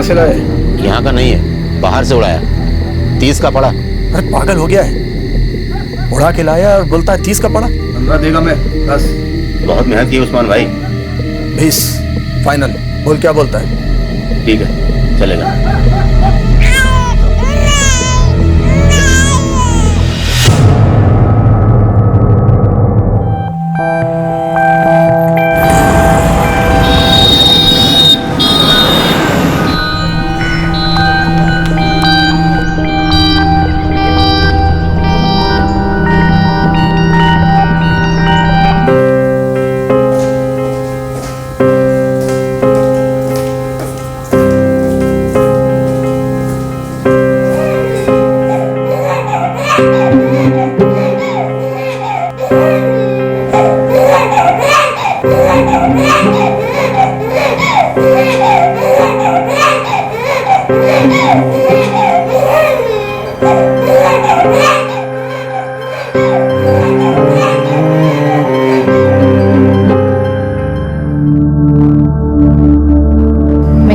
से लाए? यहाँ का नहीं है, बाहर से उड़ाया। 30 का पड़ा। अरे पागल हो गया है, उड़ा के लाया और बोलता है 30 का पड़ा। 15 देगा मैं, 10। बहुत मेहनत की उस्मान भाई। 20 फाइनल। बोल क्या बोलता है? ठीक है, चलेगा।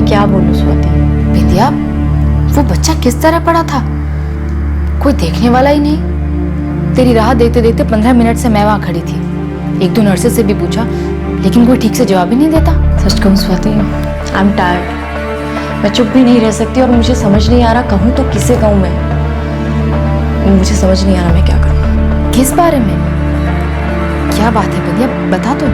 क्या बोलूं स्वाति? विद्या, वो बच्चा किस तरह पड़ा था, कोई देखने वाला ही नहीं। तेरी राह देखते देखते 15 मिनट से मैं वहां खड़ी थी। एक दो नर्सेस से भी पूछा, लेकिन कोई ठीक से जवाब ही नहीं देता। सच कहूं स्वाति, आई एम टायर्ड। मैं चुप भी नहीं रह सकती और मुझे समझ नहीं आ रहा कहूं तो किसे कहूं मैं। मुझे समझ नहीं आ रहा मैं क्या करूं। किस बारे में? क्या बात है विद्या, बता तो।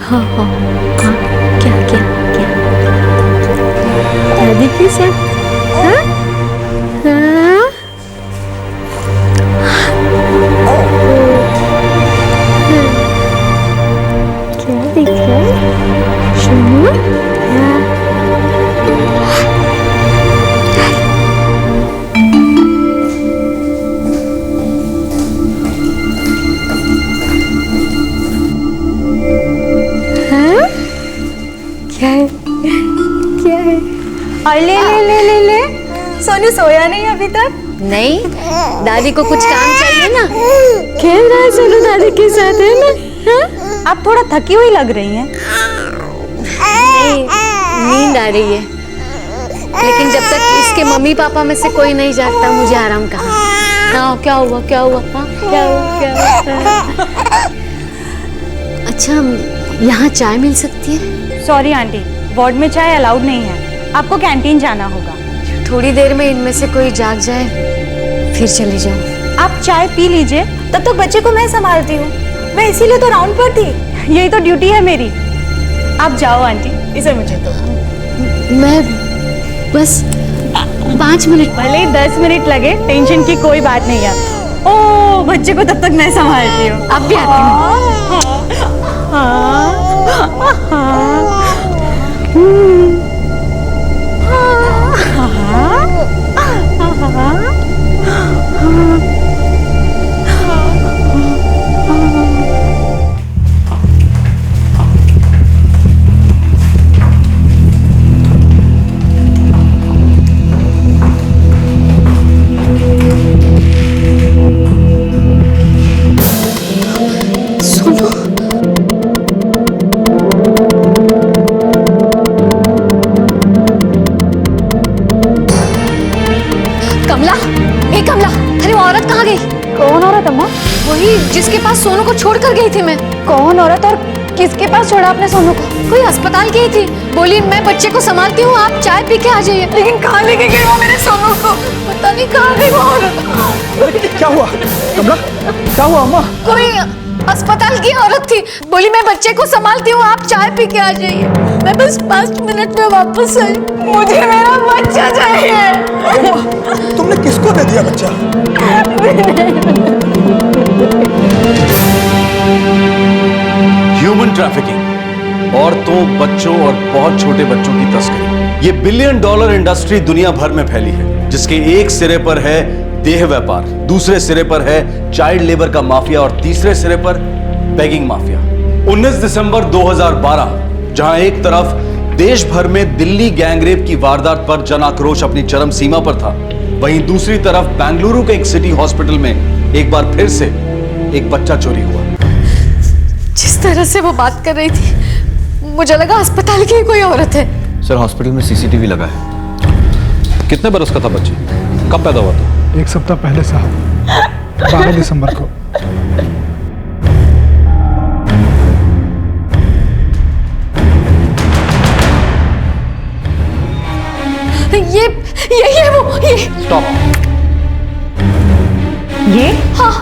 हाँ हाँ हाँ, क्या क्या क्या दादी की सब? हाँ हाँ क्या दिख रहा है? सुनो और ले ले ले ले ले सोनू सोया नहीं अभी तक? नहीं, दादी को कुछ काम चाहिए ना। खेल रहा है सोनू दादी के साथ, है ना? हाँ? आप थोड़ा थकी हुई लग रही हैं। नहीं, नींद आ रही है, लेकिन जब तक इसके मम्मी पापा में से कोई नहीं जागता मुझे आराम कहाँ। हाँ क्या हुआ क्या हुआ? हाँ क्या हुआ क्या हुआ? अच्छा, यहाँ चाय मिल सकती है? सॉरी आंटी, वार्ड में चाय अलाउड नहीं है, आपको कैंटीन जाना होगा। थोड़ी देर में इनमें से कोई जाग जाए फिर चली जाऊं। आप चाय पी लीजिए, तब तक बच्चे को मैं संभालती हूँ। मैं इसीलिए तो राउंड पर थी, यही तो ड्यूटी है मेरी। आप जाओ आंटी, इसे मुझे तो। मैं बस 5 मिनट, भले ही 10 मिनट लगे, टेंशन की कोई बात नहीं है। ओ बच्चे को तब तक मैं संभालती हूँ। अब भी आती हूँ। वही जिसके पास सोनू को छोड़ कर गई थी मैं। कौन औरत और किसके पास छोड़ा आपने सोनू को? कोई अस्पताल गई थी, बोली मैं बच्चे को संभालती हूँ, आप चाय पी के आ जाइए। लेकिन कहाँ लेके गई वो मेरे सोनू को? पता नहीं कहाँ गई वो औरत। क्या हुआ कमला, क्या हुआ अम्मा? कोई अस्पताल की औरत थी, बोली मैं बच्चे को संभालती हूँ, आप चाय पी के आ जाइए। मैं बस 5 मिनट में वापस आई। मुझे मेरा बच्चा चाहिए। तुमने किसको दे दिया बच्चा? ह्यूमन ट्रैफिकिंग, औरतों, बच्चों और बहुत छोटे बच्चों की तस्करी, ये $1 बिलियन इंडस्ट्री दुनिया भर में फैली है, जिसके एक सिरे पर है देह व्यापार, दूसरे सिरे पर है चाइल्ड लेबर का माफिया और तीसरे सिरे पर बेगिंग माफिया। 19 दिसंबर 2012, जहां एक तरफ देश भर में दिल्ली गैंगरेप की वारदात पर जन आक्रोश अपनी चरम सीमा पर था, वहीं दूसरी तरफ बेंगलुरु के एक सिटी हॉस्पिटल में एक बार फिर से एक बच्चा चोरी हुआ। जिस तरह से वो बात कर रही थी, मुझे लगा अस्पताल की कोई औरत है। सर हॉस्पिटल में सीसीटीवी लगा है। कितने बरस का था बच्चा? कब पैदा हुआ था? 1 सप्ताह पहले साहब, 12 दिसंबर को। ये स्टॉप। ये? हाँ।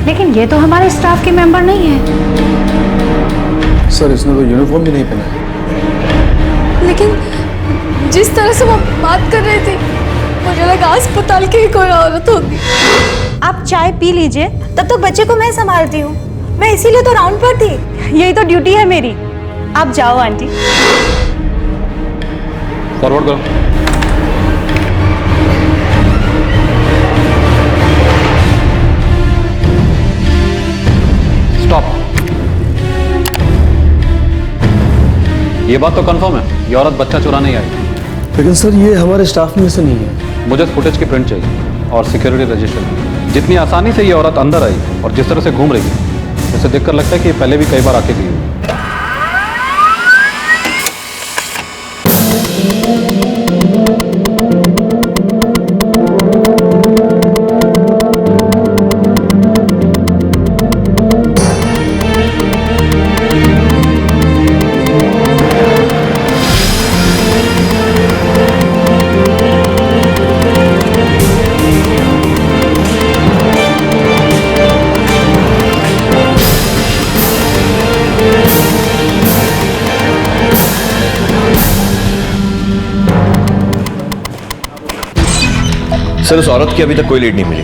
लेकिन ये तो हमारे स्टाफ के मेंबर नहीं है। सर इसने तो यूनिफॉर्म भी नहीं पहना है। लेकिन जिस तरह से वो बात कर रही थी, मुझे लगा अस्पताल की कोई औरत होगी। आप चाय पी लीजिए, तब तक बच्चे को मैं संभालती हूँ। मैं इसीलिए तो राउंड पर थी। यही तो ड्यूटी है मेरी। आप जाओ आंटी। फॉरवर्ड करो। स्टॉप। ये बात तो कंफर्म है, ये औरत बच्चा चुरा नहीं आई। लेकिन सर ये हमारे स्टाफ में से नहीं है। मुझे फुटेज की प्रिंट चाहिए और सिक्योरिटी रजिस्टर। जितनी आसानी से ये औरत अंदर आई और जिस तरह से घूम रही है, उसे देखकर लगता है कि ये पहले भी कई बार आके गई है। सर उस औरत की अभी तक कोई लीड नहीं मिली।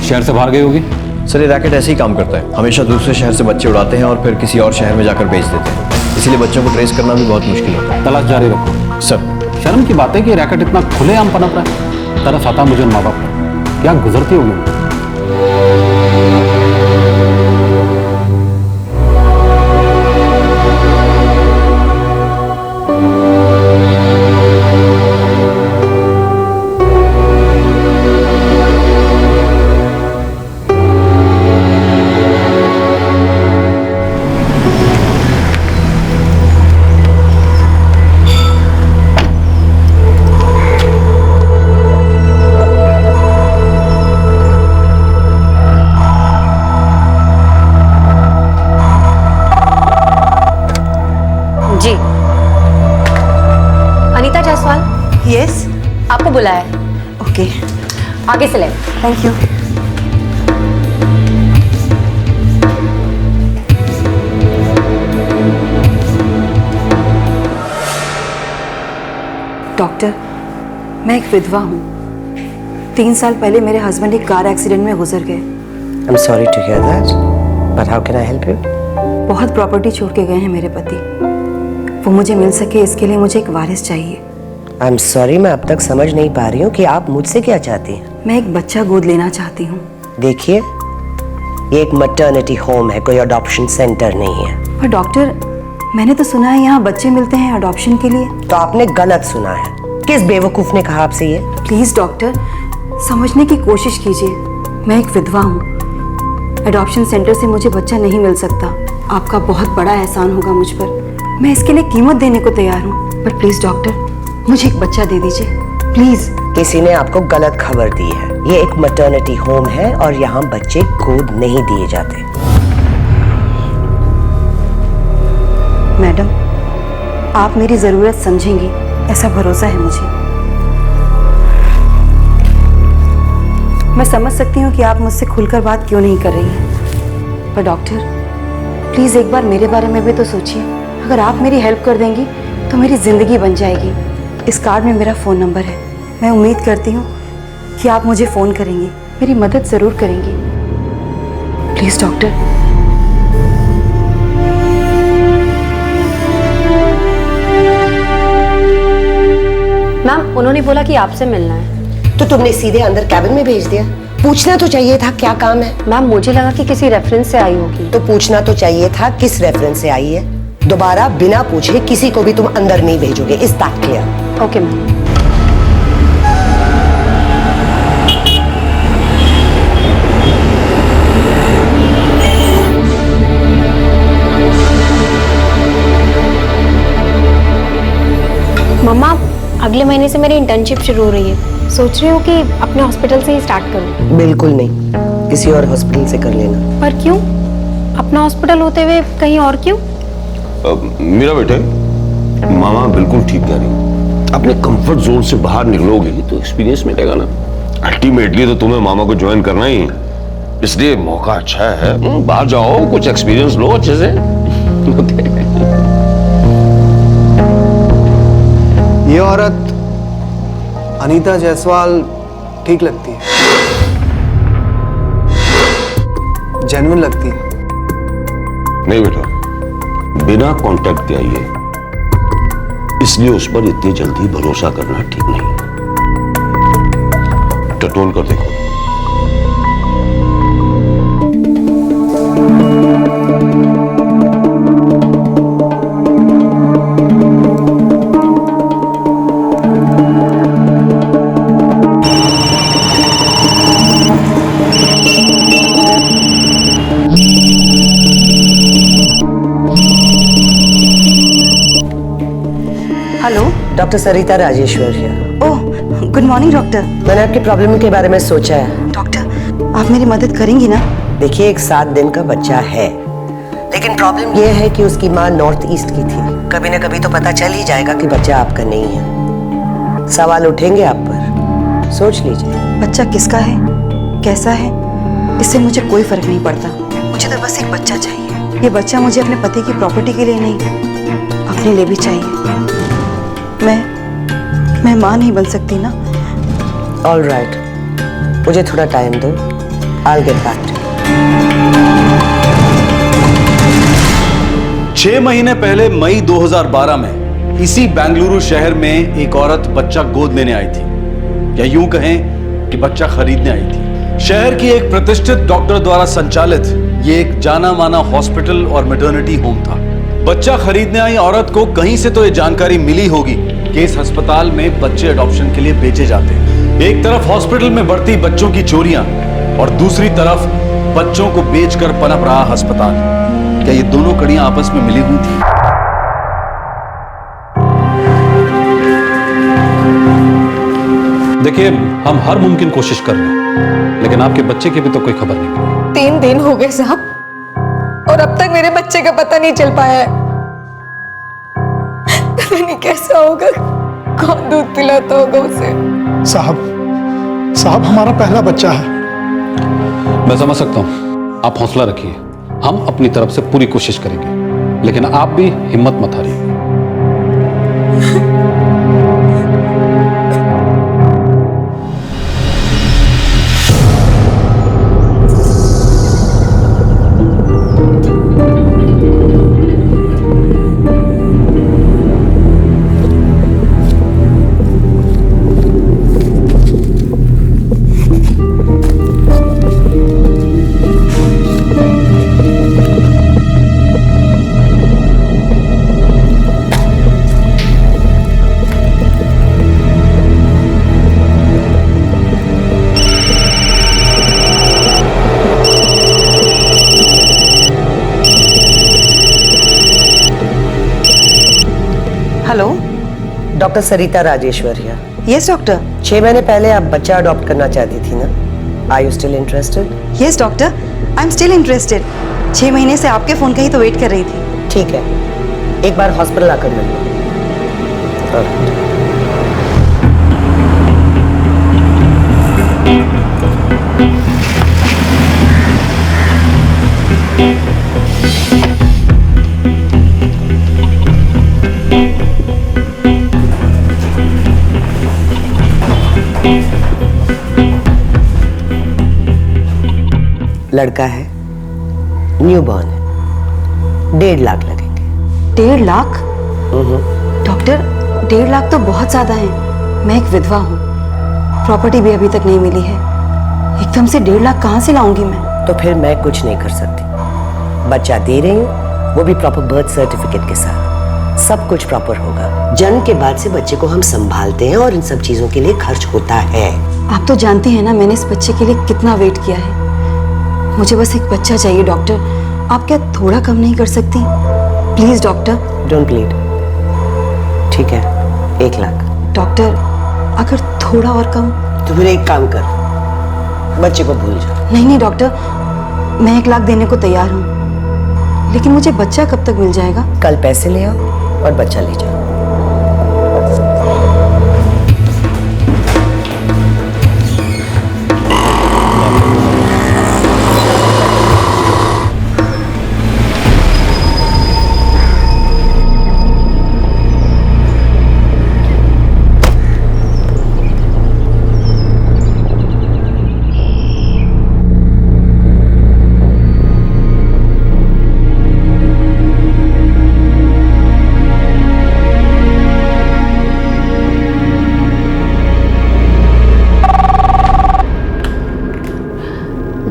शहर से बाहर गई होगी। सर ये रैकेट ऐसे ही काम करता है, हमेशा दूसरे शहर से बच्चे उड़ाते हैं और फिर किसी और शहर में जाकर बेच देते हैं, इसीलिए बच्चों को ट्रेस करना भी बहुत मुश्किल होता है। तलाश जारी रखो। सर शर्म की बात है कि रैकेट इतना खुलेआम पनप रहा है। तरस आता मुझे माँ बाप पर, क्या गुजरती होगी। जी, अनीता जायसवाल। यस। आपको बुलाया है। ओके, आगे से ले। Thank you. डॉक्टर, मैं एक विधवा हूँ। 3 साल पहले मेरे हस्बैंड एक कार एक्सीडेंट में गुजर गए। I'm sorry to hear that, but how can I help you? बहुत प्रॉपर्टी छोड़ के गए हैं मेरे पति। वो मुझे मिल सके इसके लिए मुझे एक वारिस चाहिए। I'm sorry, मैं अब तक समझ नहीं पा रही हूँ कि आप मुझसे क्या चाहती हैं। मैं एक बच्चा गोद लेना चाहती हूँ। देखिए, ये एक मैटरनिटी होम है, कोई अडॉप्शन सेंटर नहीं है। पर डॉक्टर, मैंने तो सुना है यहाँ बच्चे मिलते हैं अडॉप्शन के लिए। तो आपने गलत सुना है। किस बेवकूफ ने कहा आपसे ये? प्लीज डॉक्टर, समझने की कोशिश कीजिए। मैं एक विधवा हूँ। अडॉप्शन सेंटर से मुझे बच्चा नहीं मिल सकता। आपका बहुत बड़ा एहसान होगा मुझ पर। मैं इसके लिए कीमत देने को तैयार हूँ, पर प्लीज डॉक्टर, मुझे एक बच्चा दे दीजिए प्लीज। किसी ने आपको गलत खबर दी है। ये एक मैटरनिटी होम है और यहाँ बच्चे गोद नहीं दिए जाते। मैडम, आप मेरी जरूरत समझेंगी, ऐसा भरोसा है मुझे। मैं समझ सकती हूँ कि आप मुझसे खुलकर बात क्यों नहीं कर रही हैं, पर डॉक्टर प्लीज एक बार मेरे बारे में भी तो सोचिए। अगर आप मेरी हेल्प कर देंगी तो मेरी जिंदगी बन जाएगी। इस कार्ड में मेरा फ़ोन नंबर है। मैं उम्मीद करती हूँ कि आप मुझे फ़ोन करेंगी, मेरी मदद ज़रूर करेंगी। Please doctor. मैम, उन्होंने बोला कि आपसे मिलना है। तो तुमने सीधे अंदर कैबिन में भेज दिया। पूछना तो चाहिए था क्या काम है। मैम मुझे लगा कि किसी रेफरेंस से आई होगी। तो पूछना तो चाहिए था किस रेफरेंस से आई है। दोबारा बिना पूछे किसी को भी तुम अंदर नहीं भेजोगे, is that clear? Okay ma'am. मम्मा अगले महीने से मेरी इंटर्नशिप शुरू हो रही है, सोच रही हूँ कि अपने हॉस्पिटल से ही स्टार्ट करूँ। बिल्कुल नहीं, किसी और हॉस्पिटल से कर लेना। पर क्यों? अपना हॉस्पिटल होते हुए कहीं और क्यों? मेरा बेटे, मामा बिल्कुल ठीक कह रही है। अपने कंफर्ट जोन से बाहर निकलोगे तो एक्सपीरियंस मिलेगा ना। अल्टीमेटली तो तुम्हें मामा को ज्वाइन करना ही है, इसलिए मौका अच्छा है। बाहर जाओ, कुछ एक्सपीरियंस लो अच्छे से। ये औरत अनीता जायसवाल ठीक लगती है, जेन्युइन लगती है। नहीं बेटा, बिना कांटेक्ट के आई है, इसलिए उस पर इतनी जल्दी भरोसा करना ठीक नहीं। टटोल कर देखो। Hello, doctor Sarita Rajeshwar here. Oh good morning doctor. मैंने आपकी प्रॉब्लम के बारे में सोचा है। डॉक्टर आप मेरी मदद करेंगी ना? देखिए, एक 7 दिन का बच्चा है, लेकिन प्रॉब्लम यह है कि उसकी माँ नॉर्थ ईस्ट की थी। कभी ना कभी तो पता चल ही जाएगा कि बच्चा आपका नहीं है। सवाल उठेंगे आप पर, सोच लीजिए। बच्चा किसका है, कैसा है, इससे मुझे कोई फर्क नहीं पड़ता। मुझे तो बस एक बच्चा चाहिए। ये बच्चा मुझे अपने पति की प्रॉपर्टी के लिए नहीं, अपने लिए भी चाहिए। मैं माँ नहीं बन सकती ना? ऑल राइट, मुझे थोड़ा टाइम दो, I will get back to you. 6 महीने पहले मई 2012 में इसी बेंगलुरु शहर में एक औरत बच्चा गोद लेने आई थी, या यूं कहें कि बच्चा खरीदने आई थी। शहर की एक प्रतिष्ठित डॉक्टर द्वारा संचालित ये एक जाना माना हॉस्पिटल और मैटरनिटी होम था। बच्चा खरीदने आई औरत को कहीं से तो ये जानकारी मिली होगी कि इस अस्पताल में बच्चे अडॉप्शन के लिए बेचे जाते हैं। एक तरफ हॉस्पिटल में बढ़ती बच्चों की चोरियां और दूसरी तरफ बच्चों को बेचकर पनप रहा अस्पताल। क्या ये दोनों कड़ियां आपस में मिली हुई थी? देखिए, हम हर मुमकिन कोशिश कर रहे हैं, लेकिन आपके बच्चे की भी तो कोई खबर नहीं। 3 दिन हो गए साहब, और अब तक मेरे बच्चे का पता नहीं चल पाया है। पता नहीं कैसा होगा, कौन दूध पिलाता होगा उसे। साहब हमारा पहला बच्चा है। मैं समझ सकता हूं, आप हौसला रखिए, हम अपनी तरफ से पूरी कोशिश करेंगे, लेकिन आप भी हिम्मत मत हारिए। Hello, doctor Sarita Rajeshwar here. Yes doctor. 6 महीने पहले आप बच्चा अडॉप्ट करना चाहती थी ना? Are you still interested? Yes doctor, I am still interested. 6 महीने से आपके फोन का ही तो वेट कर रही थी। ठीक है, एक बार हॉस्पिटल आकर मिल लो। लड़का है, न्यू बॉर्न है, 1.5 लाख लगेंगे। 1.5 लाख? डॉक्टर 1.5 लाख तो बहुत ज्यादा है। मैं एक विधवा हूँ, प्रॉपर्टी भी अभी तक नहीं मिली है। एकदम से 1.5 लाख कहाँ से लाऊंगी मैं? तो फिर मैं कुछ नहीं कर सकती। बच्चा दे रही हूँ, वो भी प्रॉपर बर्थ सर्टिफिकेट के साथ। सब कुछ प्रॉपर होगा। जन्म के बाद से बच्चे को हम संभालते हैं और इन सब चीजों के लिए खर्च होता है। आप तो जानती हैं ना मैंने इस बच्चे के लिए कितना वेट किया है। मुझे बस एक बच्चा चाहिए डॉक्टर। आप क्या थोड़ा कम नहीं कर सकती? Please doctor. Don't plead. ठीक है, 1 लाख। डॉक्टर अगर थोड़ा और कम? तो फिर एक काम कर, बच्चे को भूल जा। नहीं डॉक्टर, मैं 1 लाख देने को तैयार हूँ, लेकिन मुझे बच्चा कब तक मिल जाएगा? कल पैसे ले आओ और बच्चा ले जाओ।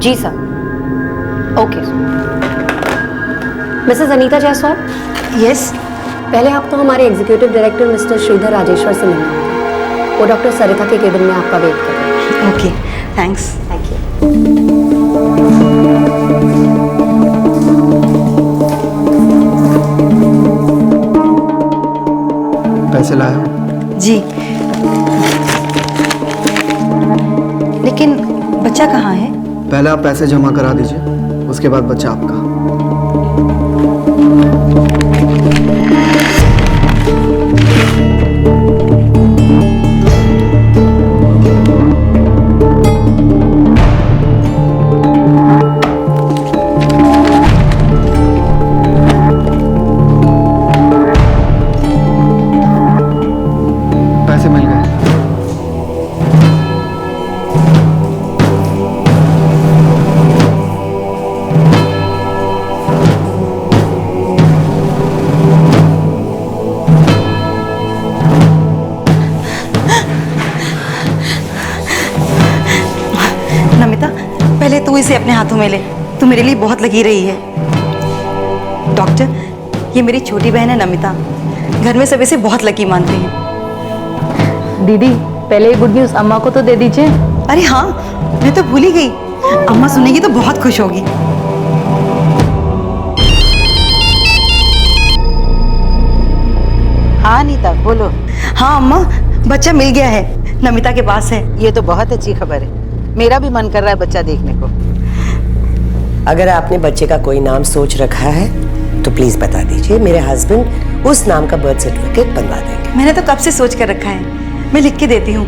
जी sir. Okay. Mrs Anita Jaiswal? Yes. पहले आपको हमारे executive director Mister Shridhar Rajeshwar से मिलना होगा। वो डॉक्टर सरिता के केबिन में आपका वेट कर रहे हैं। Okay, thanks. Thank you. पैसे लाया? जी। लेकिन बच्चा कहाँ है? पहले आप पैसे जमा करा दीजिए, उसके बाद बच्चा आपका। पैसे मिल गए। पहले तू इसे अपने हाथों में ले, तू मेरे लिए बहुत लगी रही है। डॉक्टर, ये मेरी छोटी बहन है नमिता। घर में सब इसे बहुत लकी मानते हैं। दीदी पहले ये गुड न्यूज़ अम्मा को तो दे दीजिए। अरे हाँ, मैं तो भूल ही गई। अम्मा सुनेगी तो बहुत खुश होगी। हाँ अनीता बोलो। हाँ अम्मा, बच्चा मिल गया है, नमिता के पास है। ये तो बहुत अच्छी खबर है। मेरा भी मन कर रहा है बच्चा देखने को। अगर आपने बच्चे का कोई नाम सोच रखा है तो प्लीज बता दीजिए, मेरे हस्बैंड उस नाम का बर्थ सर्टिफिकेट बनवा देंगे। मैंने तो कब से सोच कर रखा है, मैं लिख के देती हूँ।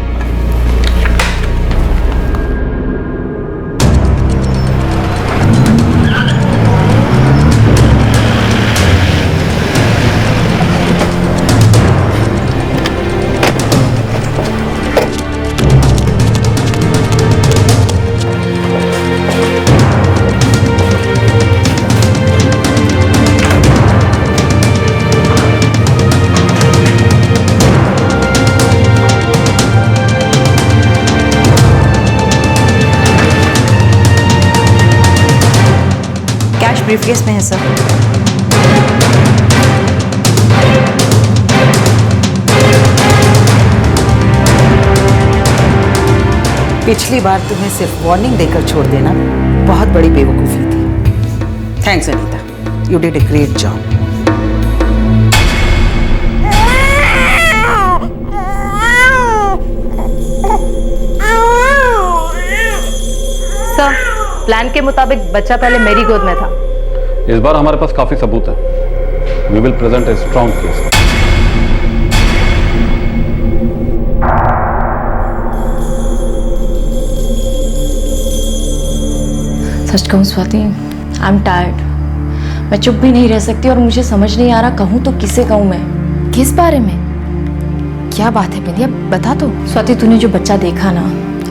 ब्रीफकेस में है सर। पिछली बार तुम्हें सिर्फ वार्निंग देकर छोड़ देना बहुत बड़ी बेवकूफ़ी थी। Thanks Anita, you did a great job. Sir, plan के मुताबिक बच्चा पहले मेरी गोद में था। इस बार हमारे पास काफी सबूत है। We will present a strong case. सच कहूँ स्वाति, आई एम टायर्ड। मैं चुप भी नहीं रह सकती और मुझे समझ नहीं आ रहा कहूँ तो किसे कहूँ मैं। किस बारे में? क्या बात है बिंदिया, बता तो। स्वाति, तूने जो बच्चा देखा ना,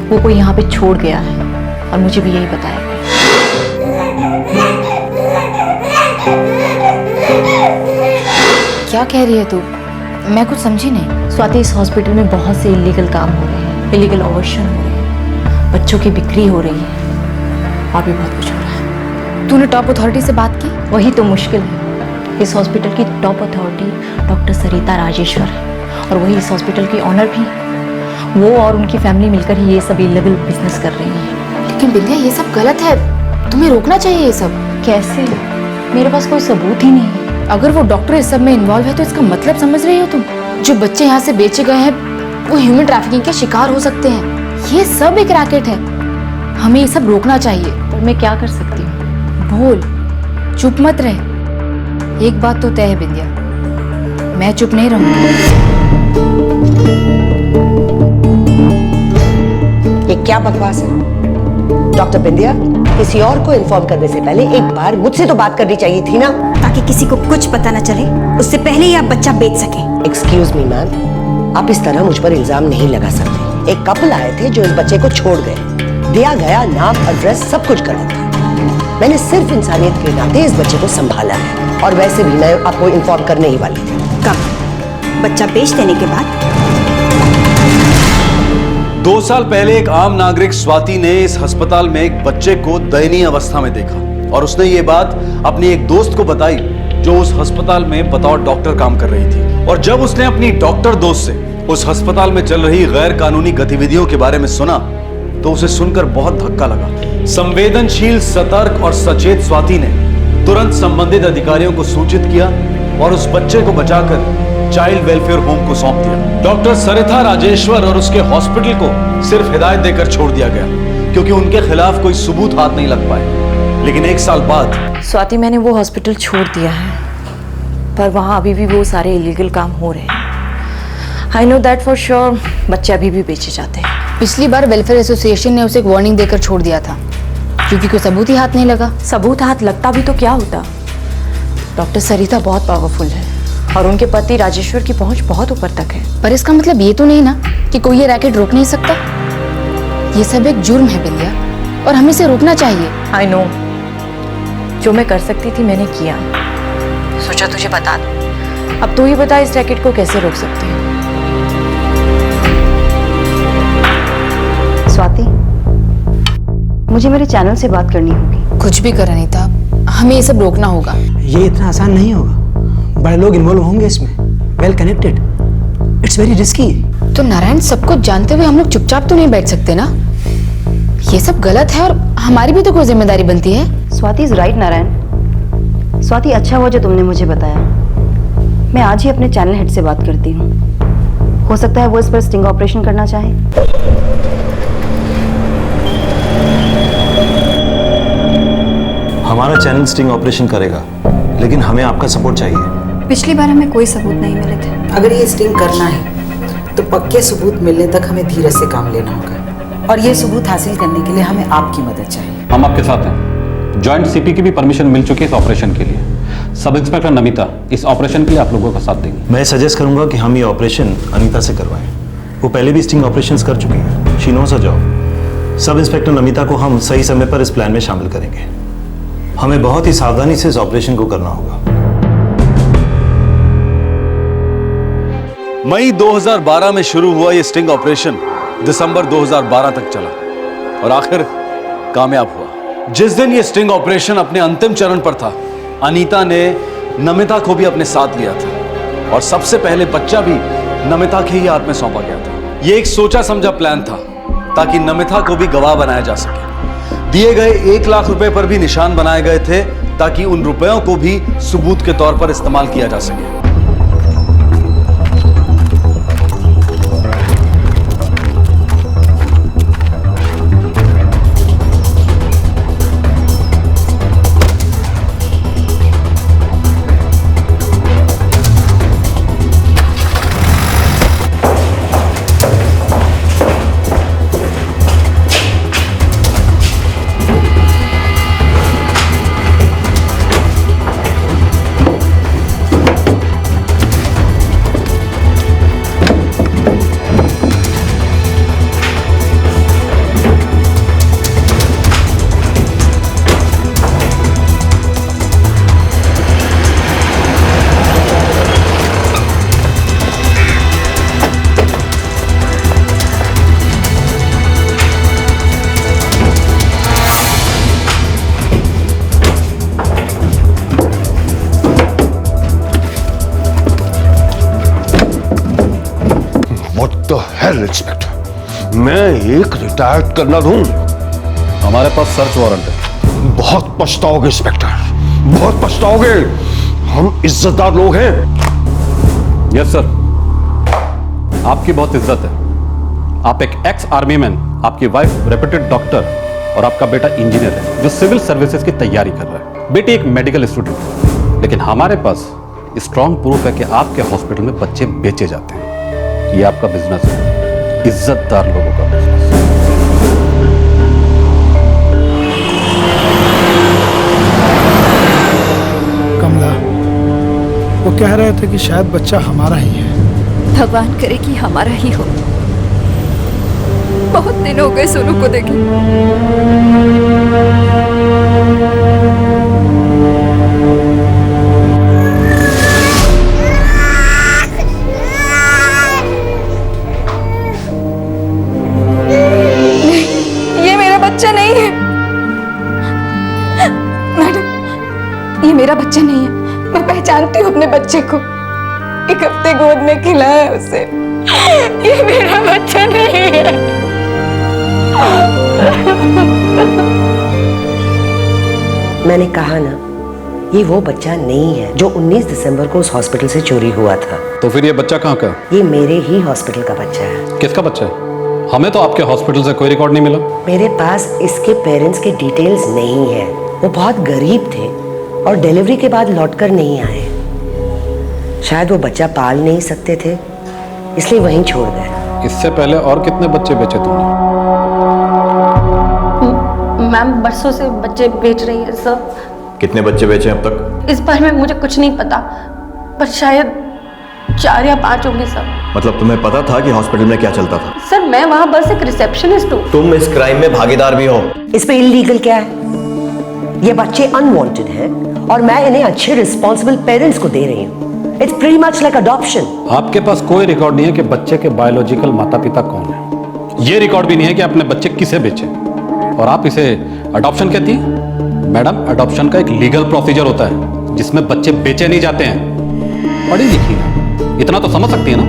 वो कोई यहाँ पे छोड़ गया है और मुझे भी यही बताया। क्या कह रही है तू? मैं कुछ समझी नहीं। स्वाति, इस हॉस्पिटल में बहुत से इलीगल काम हो रहे हैं, इलीगल ऑपरेशन हो रहे हैं। बच्चों बच्चों की बिक्री हो रही है और भी बहुत कुछ हो रहा है। तूने टॉप अथॉरिटी से बात की? वही तो मुश्किल है। इस हॉस्पिटल की top authority doctor Sarita Rajeshwar है और वही इस हॉस्पिटल की ऑनर भी। वो और उनकी फैमिली मिलकर ही ये सब इल्लीगल बिजनेस कर रही है। लेकिन बिंदिया ये सब गलत है, तुम्हें रोकना चाहिए ये सब। कैसे? मेरे पास कोई सबूत ही नहीं है। अगर वो डॉक्टर इस सब में इन्वॉल्व है तो इसका मतलब समझ रही हो तुम? जो बच्चे यहाँ से बेचे गए हैं वो ह्यूमन ट्रैफिकिंग के शिकार हो सकते हैं। ये सब एक रैकेट है, हमें ये सब रोकना चाहिए। पर मैं क्या कर सकती हूँ? बोल, चुप मत रहे। एक बात तो तय है बिंदिया, मैं चुप नहीं रहूंगी। ये क्या बकवास है? डॉक्टर बिंदिया, किसी और को इन्फॉर्म करने से पहले एक बार मुझसे तो बात करनी चाहिए थी ना, ताकि किसी को कुछ पता न चले, उससे पहले ही आप बच्चा बेच सके। एक्सक्यूज मी मैम, आप इस तरह मुझ पर इल्जाम नहीं लगा सकते। एक कपल आए थे जो इस बच्चे को छोड़ गए, दिया गया नाम एड्रेस सब कुछ गलत था। मैंने सिर्फ इंसानियत के नाते इस बच्चे को संभाला है और वैसे भी मैं आपको इन्फॉर्म करने ही वाली थी। कब? बच्चा बेच देने के बाद? 2 साल पहले एक आम नागरिक स्वाति ने इस अस्पताल में एक बच्चे को दयनीय अवस्था में देखा और उसने ये बात अपनी एक दोस्त को बताई जो उस अस्पताल में बतौर डॉक्टर काम कर रही थी। और जब उसने अपनी डॉक्टर दोस्त से उस अस्पताल में चल रही गैर कानूनी गतिविधियों के बारे में सुना तो उसे सुनकर बहुत धक्का लगा। संवेदनशील, सतर्क और सचेत स्वाति ने तुरंत संबंधित अधिकारियों को सूचित किया और उस बच्चे को बचाकर चाइल्ड वेलफेयर होम को सौंप दिया। डॉक्टर सरिता राजेश्वर और उसके हॉस्पिटल को सिर्फ हिदायत देकर छोड़ दिया गया क्योंकि उनके खिलाफ कोई सबूत हाथ नहीं लग पाए। लेकिन 1 साल बाद स्वाति, मैंने वो हॉस्पिटल छोड़ दिया है, पर वहाँ अभी भी वो सारे इलीगल काम हो रहे हैं। I know that for sure. बच्चे अभी भी बेचे जाते हैं। पिछली बार वेलफेयर एसोसिएशन ने उसे एक वार्निंग देकर छोड़ दिया था क्योंकि कोई सबूत ही हाथ नहीं लगा। सबूत हाथ लगता भी तो क्या होता? डॉक्टर सरिता बहुत पावरफुल है और उनके पति राजेश्वर की पहुंच बहुत ऊपर तक है। पर इसका मतलब ये तो नहीं ना कि कोई ये रैकेट रोक नहीं सकता। ये सब एक जुर्म है बिंदिया और हमें इसे रोकना चाहिए। आई नो, जो मैं कर सकती थी मैंने किया। सोचा तुझे बता दूं। अब तू ही बता, इस रैकेट को कैसे रोक सकती हूँ? स्वाति, मुझे मेरे चैनल से बात करनी होगी। कुछ भी कर अनीता, हमें ये सब रोकना होगा। ये इतना आसान नहीं होगा, बड़े लोग इन्वॉल्व होंगे इसमें, well connected, it's very risky. तो नारायण, सब कुछ जानते हुए हम लोग चुपचाप तो नहीं बैठ सकते ना। ये सब गलत है और हमारी भी तो कोई जिम्मेदारी बनती है। Swati is right Narayan. स्वाति, अच्छा हुआ जो तुमने मुझे बताया। मैं आज ही अपने चैनल हेड से बात करती हूँ। हो सकता है वो इस पर स्टिंग ऑपरेशन करना चाहे। हमारा चैनल स्टिंग ऑपरेशन करेगा, लेकिन हमें आपका सपोर्ट चाहिए। पिछली बार हमें कोई सबूत नहीं मिले थे। अगर ये स्टिंग करना है तो पक्के सबूत मिलने तक हमें धीरज से काम लेना होगा और ये सबूत हासिल करने के लिए हमें आपकी मदद चाहिए। हम आपके साथ हैं। जॉइंट सीपी की भी परमिशन मिल चुकी है इस ऑपरेशन के लिए। सब इंस्पेक्टर नमिता इस ऑपरेशन के लिए आप लोगों का साथ देंगे। मैं सजेस्ट करूंगा कि हम ये ऑपरेशन अनीता से करवाएं। वो पहले भी स्टिंग ऑपरेशंस कर चुकी है। She nose her job. Sub inspector Namita को हम सही समय पर इस प्लान में शामिल करेंगे। हमें बहुत ही सावधानी से इस ऑपरेशन को करना होगा। मई 2012 में शुरू हुआ यह स्टिंग ऑपरेशन दिसंबर 2012 तक चला और आखिर कामयाब हुआ। जिस दिन यह स्टिंग ऑपरेशन अपने अंतिम चरण पर था, अनीता ने नमिता को भी अपने साथ लिया था और सबसे पहले बच्चा भी नमिता के ही हाथ में सौंपा गया था। यह एक सोचा समझा प्लान था ताकि नमिता को भी गवाह बनाया जा सके। दिए गए 1 लाख रुपए पर भी निशान बनाए गए थे ताकि उन रुपयों को भी सबूत के तौर पर इस्तेमाल किया जा सके। द हेल इंस्पेक्टर, मैं एक रिटायर्ड कर्नल हूं। हमारे पास सर्च वारंट है। बहुत पछताओगे इंस्पेक्टर, बहुत पछताओगे। हम इज्जतदार लोग हैं। यस सर, आपकी बहुत इज्जत है। आप एक एक्स आर्मी मैन, आपकी वाइफ रेप्यूटेड डॉक्टर और आपका बेटा इंजीनियर है जो सिविल सर्विसेज की तैयारी कर रहा है। बेटी एक मेडिकल स्टूडेंट है। लेकिन हमारे पास स्ट्रॉन्ग प्रूफ है कि आपके हॉस्पिटल में बच्चे बेचे जाते हैं। ये आपका बिजनेस है, इज्जतदार लोगों का बिजनेस। कमला, वो कह रहे थे कि शायद बच्चा हमारा ही है। भगवान करे कि हमारा ही हो। बहुत दिन हो गए सोनू को देखे। ये मेरा बच्चा नहीं है मैडम, ये मेरा बच्चा नहीं है। मैं पहचानती हूँ अपने बच्चे को। एक हफ्ते गोद में खिलाया उसे। ये मेरा बच्चा नहीं है। मैंने कहा ना, ये वो बच्चा नहीं है जो 19 दिसंबर को उस हॉस्पिटल से चोरी हुआ था। तो फिर ये बच्चा कहाँ का? ये मेरे ही हॉस्पिटल का बच्चा है। किसका बच्चा है? हमें तो आपके हॉस्पिटल से कोई रिकॉर्ड नहीं मिला। मेरे पास इसके पेरेंट्स के डिटेल्स नहीं है। वो बहुत गरीब थे और डिलीवरी के बाद लौटकर नहीं आए। शायद वो बच्चा पाल नहीं सकते थे, इसलिए वहीं छोड़ गए। इससे पहले और कितने बच्चे बेचे तुमने? मैम बरसों से बच्चे बेच रही है सर। कितने बच्चे बेचे अब तक? इस बारे में मुझे कुछ नहीं पता, पर शायद 4 या 5 होंगे सर। मतलब तुम्हें पता था कि हॉस्पिटल में क्या चलता था? सर मैं वहाँ बस एक रिसेप्शनिस्ट हूँ। तुम इस क्राइम में भागीदार भी हो। इस पे इलीगल क्या है? ये बच्चे अनवांटेड हैं और मैं इन्हें अच्छे रिस्पॉन्सिबल पेरेंट्स को दे रही हूँ। It's pretty much like adoption. आपके पास कोई रिकॉर्ड नहीं है कि बच्चे के बायोलॉजिकल माता पिता कौन है। ये रिकॉर्ड भी नहीं है कि आपने बच्चे किसे बेचे, और आप इसे अडॉप्शन कहती हैं? मैडम, अडॉप्शन का एक लीगल प्रोसीजर होता है जिसमें बच्चे बेचे नहीं जाते हैं। पढ़ी लिखी है, इतना तो समझ सकती है ना।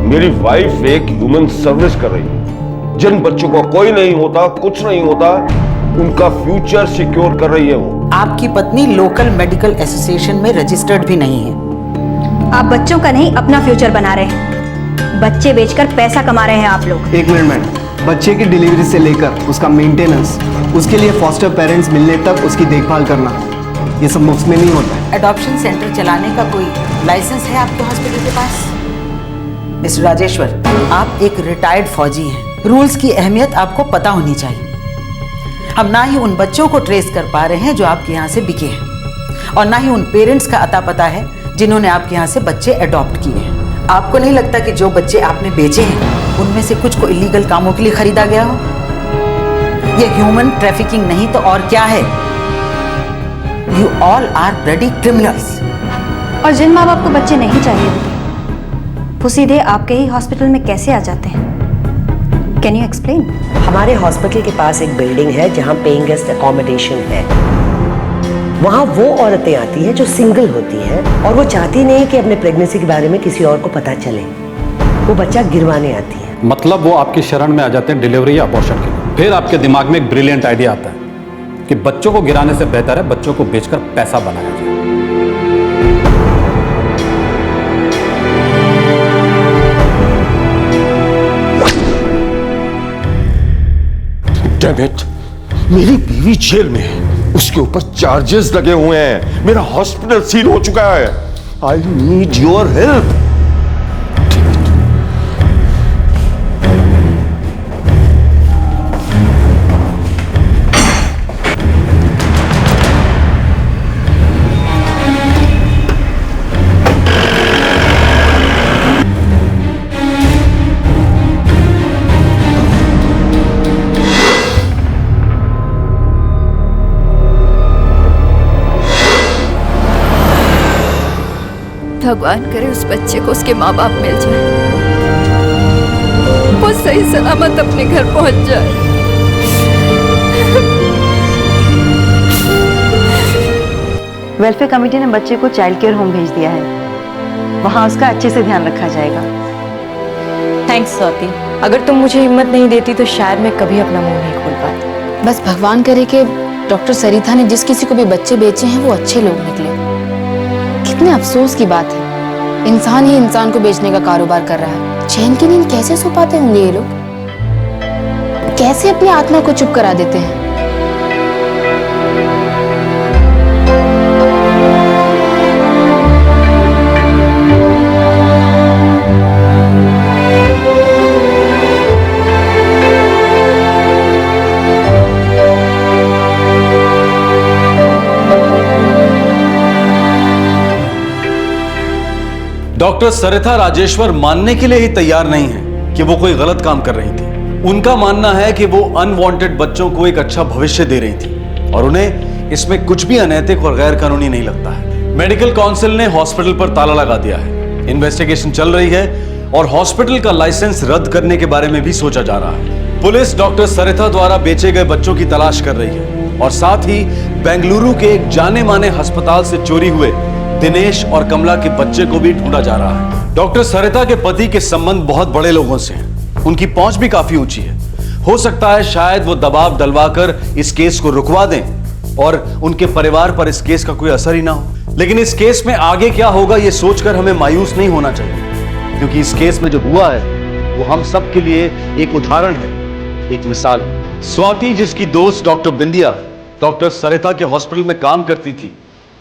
मेरी वाइफ एक ह्यूमन सर्विस कर रही है। जिन बच्चों का कोई नहीं होता, कुछ नहीं होता, उनका फ्यूचर सिक्योर कर रही है वो। आपकी पत्नी लोकल मेडिकल एसोसिएशन में रजिस्टर्ड भी नहीं है। आप बच्चों का नहीं अपना फ्यूचर बना रहे हैं। बच्चे बेचकर पैसा कमा रहे हैं आप लोग। एक मिनट मैडम, बच्चे की डिलीवरी से लेकर उसका मेंटेनेंस, उसके लिए फॉस्टर पेरेंट्स मिलने तक उसकी देखभाल करना, ये सब मुफ्त में नहीं होता है। एडॉप्शन सेंटर चलाने का कोई लाइसेंस है आपके हॉस्पिटल के पास? मिस्टर राजेश्वर, आप एक रिटायर्ड फौजी हैं। रूल्स की अहमियत आपको पता होनी चाहिए। हम ना ही उन बच्चों को ट्रेस कर पा रहे हैं जो आपके यहाँ से बिके हैं, और ना ही उन पेरेंट्स का अता पता है जिन्होंने आपके यहाँ से बच्चे अडॉप्ट किए हैं। आपको नहीं लगता कि जो बच्चे आपने बेचे हैं उनमें से कुछ को इलीगल कामों के लिए खरीदा गया हो? ये ह्यूमन ट्रैफिकिंग नहीं तो और क्या है? You all are bloody criminals. और जिन माँ बाप को बच्चे नहीं चाहिए वो सीधे आपके ही हॉस्पिटल में कैसे आ जाते हैं? Can you explain? हमारे हॉस्पिटल के पास एक बिल्डिंग है जहाँ पेइंग गेस्ट अकोमोडेशन है। वहाँ वो औरतें आती हैं जो सिंगल होती हैं और वो चाहती नहीं कि अपने प्रेगनेंसी के बारे में किसी और को पता चले। वो बच्चा गिरवाने आती है। मतलब वो आपकी शरण में आ जाते हैं डिलीवरी या अबॉर्शन के लिए। फिर आपके दिमाग में एक ब्रिलियंट आइडिया आता है कि बच्चों को गिराने से बेहतर है बच्चों को बेचकर पैसा बनाया जाए। Damn it! मेरी बीवी जेल में है, उसके ऊपर चार्जेस लगे हुए हैं, मेरा हॉस्पिटल सील हो चुका है। I need your help. भगवान करे उस बच्चे को उसके माँ बाप मिल जाए, वो सही सलामत अपने घर पहुंच जाए। वेलफेयर कमेटी ने बच्चे को चाइल्ड केयर होम भेज दिया है। वहाँ उसका अच्छे से ध्यान रखा जाएगा। थैंक्स स्वाति। अगर तुम मुझे हिम्मत नहीं देती तो शायद मैं कभी अपना मुंह नहीं खोल पाती। बस भगवान करे कि डॉक्टर सरिता ने जिस किसी को भी बच्चे बेचे हैं वो अच्छे लोग निकले। कितने अफसोस की बात है, इंसान ही इंसान को बेचने का कारोबार कर रहा है। चैन की नींद कैसे सो पाते होंगे ये लोग? कैसे अपनी आत्मा को चुप करा देते हैं? डॉक्टर सरिता राजेश्वर मानने के लिए ही तैयार नहीं है कि वो कोई गलत काम कर रही थी। उनका मानना है कि वो अनवांटेड बच्चों को एक अच्छा भविष्य दे रही थी और उन्हें इसमें कुछ भी अनैतिक और गैर कानूनी नहीं लगता है। मेडिकल काउंसिल ने हॉस्पिटल पर ताला लगा दिया है, इन्वेस्टिगेशन चल रही है और हॉस्पिटल का लाइसेंस रद्द करने के बारे में भी सोचा जा रहा है। पुलिस डॉक्टर सरिता द्वारा बेचे गए बच्चों की तलाश कर रही है और साथ ही बेंगलुरु के एक जाने माने अस्पताल से चोरी हुए दिनेश और कमला के बच्चे को भी ढूंढा जा रहा है। डॉक्टर सरिता के पति के संबंध बहुत बड़े लोगों से हैं, उनकी पहुंच भी काफी ऊंची है। हो सकता है शायद वो दबाव डलवाकर इस केस को रुकवा दें और उनके परिवार पर इस केस का कोई असर ही ना हो। लेकिन इस केस में आगे क्या होगा ये सोचकर हमें मायूस नहीं होना चाहिए, क्योंकि इस केस में जो हुआ है वो हम सब के लिए एक उदाहरण है, एक मिसाल है। स्वाति, जिसकी दोस्त डॉक्टर बिंदिया डॉक्टर सरिता के हॉस्पिटल में काम करती थी,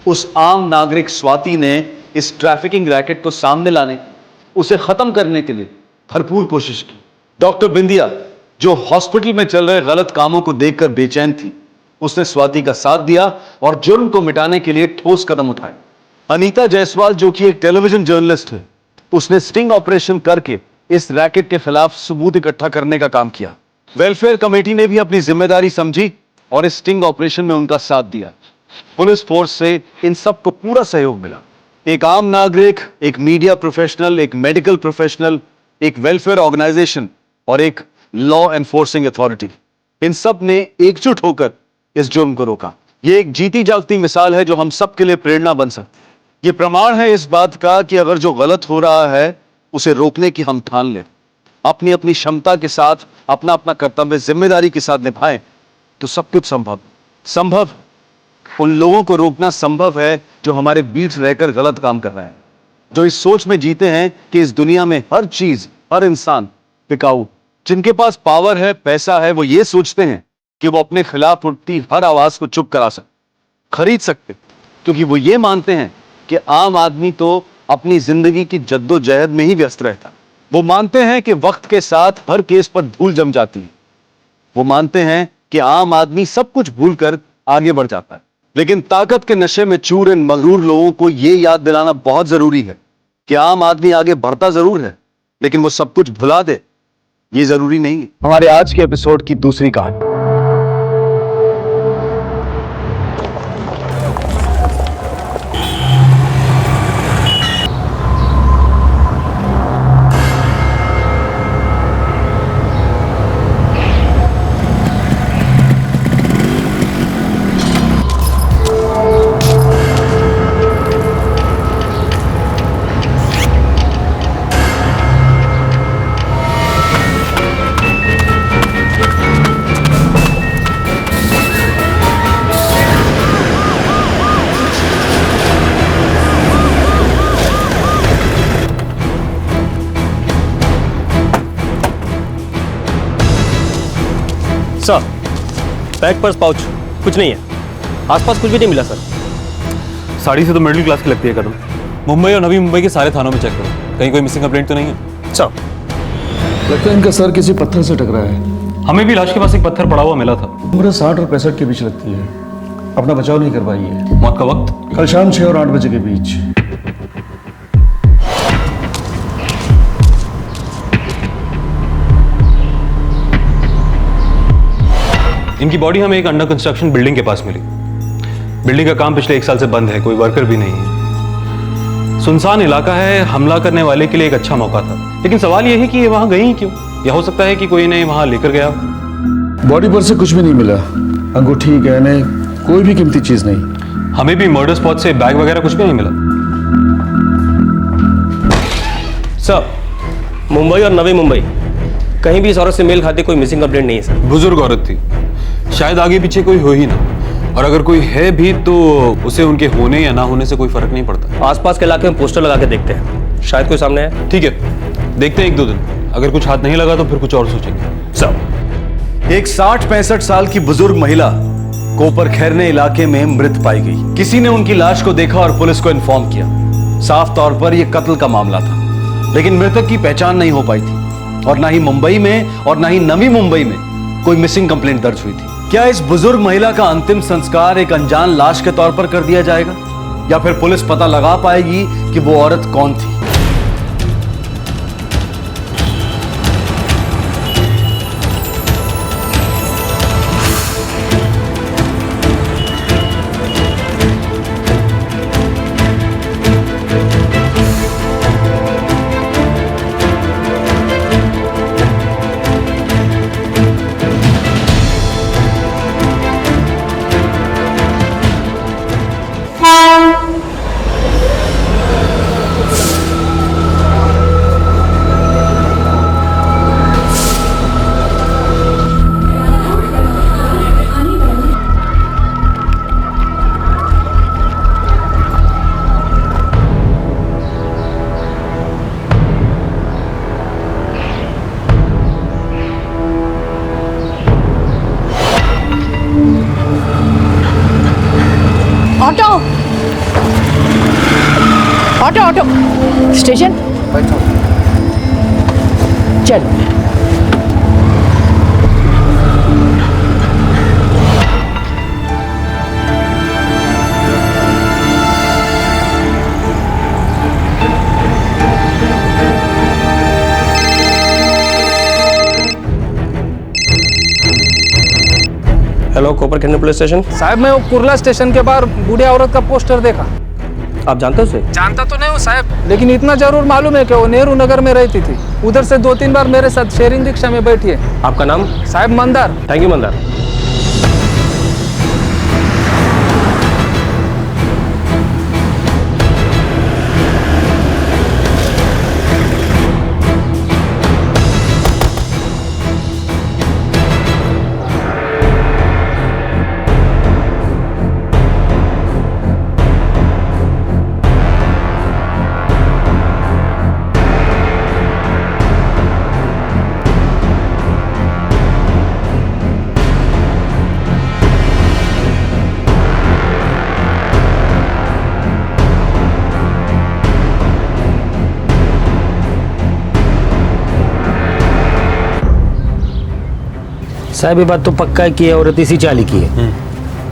उस आम नागरिक स्वाति ने इस ट्रैफिकिंग रैकेट को सामने लाने, उसे खत्म करने के लिए भरपूर कोशिश की। डॉक्टर बिंदिया, जो हॉस्पिटल में चल रहे गलत कामों को देखकर बेचैन थी, उसने स्वाति का साथ दिया और जुर्म को मिटाने के लिए ठोस कदम उठाए। अनीता जायसवाल, जो कि एक टेलीविजन जर्नलिस्ट है, उसने स्टिंग ऑपरेशन करके इस रैकेट के खिलाफ सबूत इकट्ठा करने का काम किया। वेलफेयर कमेटी ने भी अपनी जिम्मेदारी समझी और इस स्टिंग ऑपरेशन में उनका साथ दिया। पुलिस फोर्स से इन सबको पूरा सहयोग मिला। एक आम नागरिक, एक मीडिया प्रोफेशनल, एक मेडिकल प्रोफेशनल, एक वेलफेयर ऑर्गेनाइजेशन और एक लॉ एनफोर्सिंग अथॉरिटी, इन सब ने एकजुट होकर इस जुर्म को रोका। यह एक जीती जागती मिसाल है जो हम सब के लिए प्रेरणा बन सकती है। यह प्रमाण है इस बात का कि अगर जो गलत हो रहा है उसे रोकने की हम ठान लें, अपनी अपनी क्षमता के साथ अपना अपना कर्तव्य जिम्मेदारी के साथ निभाएं, तो सब कुछ संभव उन लोगों को रोकना संभव है जो हमारे बीच रहकर गलत काम कर रहे हैं, जो इस सोच में जीते हैं कि इस दुनिया में हर चीज, हर इंसान बिकाऊ। जिनके पास पावर है, पैसा है, वो ये सोचते हैं कि वो अपने खिलाफ उठती हर आवाज को चुप करा सकते, खरीद सकते, क्योंकि वो ये मानते हैं कि आम आदमी तो अपनी जिंदगी की जद्दोजहद में ही व्यस्त रहता। वो मानते हैं कि वक्त के साथ हर केस पर धूल जम जाती है। वो मानते हैं कि आम आदमी सब कुछ भूलकर आगे बढ़ जाता है। लेकिन ताकत के नशे में चूर इन मगरूर लोगों को यह याद दिलाना बहुत जरूरी है कि आम आदमी आगे बढ़ता जरूर है, लेकिन वो सब कुछ भुला दे, ये जरूरी नहीं है। हमारे आज के एपिसोड की दूसरी कहानी। सर, बैग, पर्स, पाउच कुछ नहीं है। आसपास कुछ भी नहीं मिला सर। साड़ी से तो मिडिल क्लास की लगती है कदम। मुंबई और नवी मुंबई के सारे थानों में चेक करो, कहीं कोई मिसिंग कंप्लेंट तो नहीं है। सर, लगता है इनका सर किसी पत्थर से टकरा है। हमें भी लाश के पास एक पत्थर पड़ा हुआ मिला था। उम्र 60 और 65 के बीच लगती है। अपना बचाव नहीं कर पाई है। मौत का वक्त कल शाम 6 और 8 बजे के बीच। इनकी बॉडी हमें एक अंडर कंस्ट्रक्शन बिल्डिंग के पास मिली। बिल्डिंग का काम पिछले 1 साल से बंद है, कोई वर्कर भी नहीं है। सुनसान इलाका है, हमला करने वाले के लिए एक अच्छा मौका था। लेकिन सवाल यह है कि ये वहां गई क्यों? या हो सकता है कि कोई इन्हें वहां लेकर गया। बॉडी पर से कुछ भी नहीं मिला, अंगूठी, गहने, कोई भी कीमती चीज नहीं। हमें भी मर्डर स्पॉट से बैग वगैरह कुछ भी नहीं मिला। सर, मुंबई और नवी मुंबई कहीं भी इस औरत से मेल खाती कोई मिसिंग कंप्लेंट नहीं है सर। बुजुर्ग औरत थी, शायद आगे पीछे कोई हो ही ना, और अगर कोई है भी तो उसे उनके होने या ना होने से कोई फर्क नहीं पड़ता। आसपास के इलाके में पोस्टर लगा के देखते हैं, शायद कोई सामने है। ठीक है, देखते हैं 1-2 दिन, अगर कुछ हाथ नहीं लगा तो फिर कुछ और सोचेंगे। सब एक 60-65 साल की बुजुर्ग महिला कोपर खैरने इलाके में मृत पाई गई। किसी ने उनकी लाश को देखा और पुलिस को इन्फॉर्म किया। साफ तौर पर यह कत्ल का मामला था, लेकिन मृतक की पहचान नहीं हो पाई थी और ना ही मुंबई में और ना ही नवी मुंबई में कोई मिसिंग कंप्लेंट दर्ज हुई थी। क्या इस बुजुर्ग महिला का अंतिम संस्कार एक अनजान लाश के तौर पर कर दिया जाएगा, या फिर पुलिस पता लगा पाएगी कि वो औरत कौन थी? ऑटो ऑटो ऑटो स्टेशन चल। हेलो, कोपर खैरने पुलिस स्टेशन। साहब मैं वो कुर्ला स्टेशन के बाहर बूढ़ी औरत का पोस्टर देखा। आप जानते हो उसे? जानता तो नहीं हूँ साहब, लेकिन इतना जरूर मालूम है कि वो नेहरू नगर में रहती थी। उधर से 2-3 बार मेरे साथ शेयरिंग रिक्शा में बैठी है। आपका नाम? साहब मंदार। Thank you Mandar. साहब ये बात तो पक्का है कि ये औरत इसी चाली की है।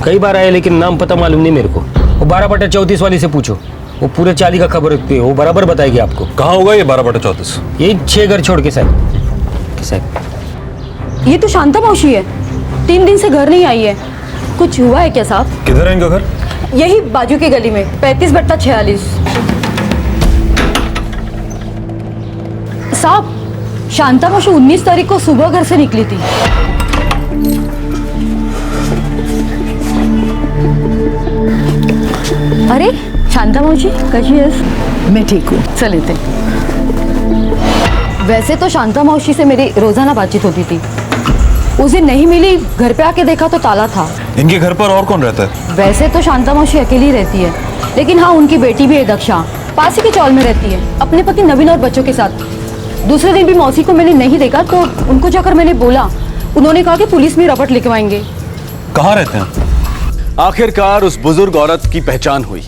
कई बार आए लेकिन नाम पता मालूम नहीं मेरे को। वो 12/34 वाली से पूछो, वो पूरे चाली का खबर रखती है, वो बराबर बताएगी आपको। कहाँ होगा ये 12/34? ये 6 घर छोड़ के साहब। ये तो शांता मौसी है, 3 दिन से घर नहीं आई है। कुछ हुआ है क्या साहब? किधर है इनका घर? यही बाजू की गली में 35/46। साहब शांता मौसी 19 तारीख को सुबह घर से निकली थी। अरे शांता मौसी कशी आहेस? मैं ठीक हूँ, चल येते। वैसे तो शांता मौसी से मेरी रोजाना बातचीत होती थी। उस दिन नहीं मिली, घर पे आके देखा तो ताला था। इनके घर पर और कौन रहता है? वैसे तो शांता मौसी अकेली रहती है, लेकिन हाँ उनकी बेटी भी है दक्षा, पास ही के चौल में रहती है अपने पति नवीन और बच्चों के साथ। दूसरे दिन भी मौसी को मैंने नहीं देखा तो उनको जाकर मैंने बोला, उन्होंने कहा कि पुलिस में रपट लिखवाएंगे। कहाँ रहते हैं? आखिरकार उस बुजुर्ग औरत की पहचान हुई,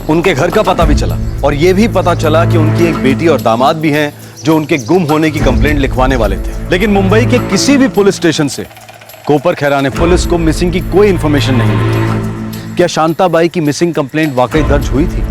उनके घर का पता भी चला और यह भी पता चला कि उनकी एक बेटी और दामाद भी हैं जो उनके गुम होने की कंप्लेंट लिखवाने वाले थे। लेकिन मुंबई के किसी भी पुलिस स्टेशन से कोपर खैराने पुलिस को मिसिंग की कोई इंफॉर्मेशन नहीं मिली। क्या शांताबाई की मिसिंग कंप्लेंट वाकई दर्ज हुई थी?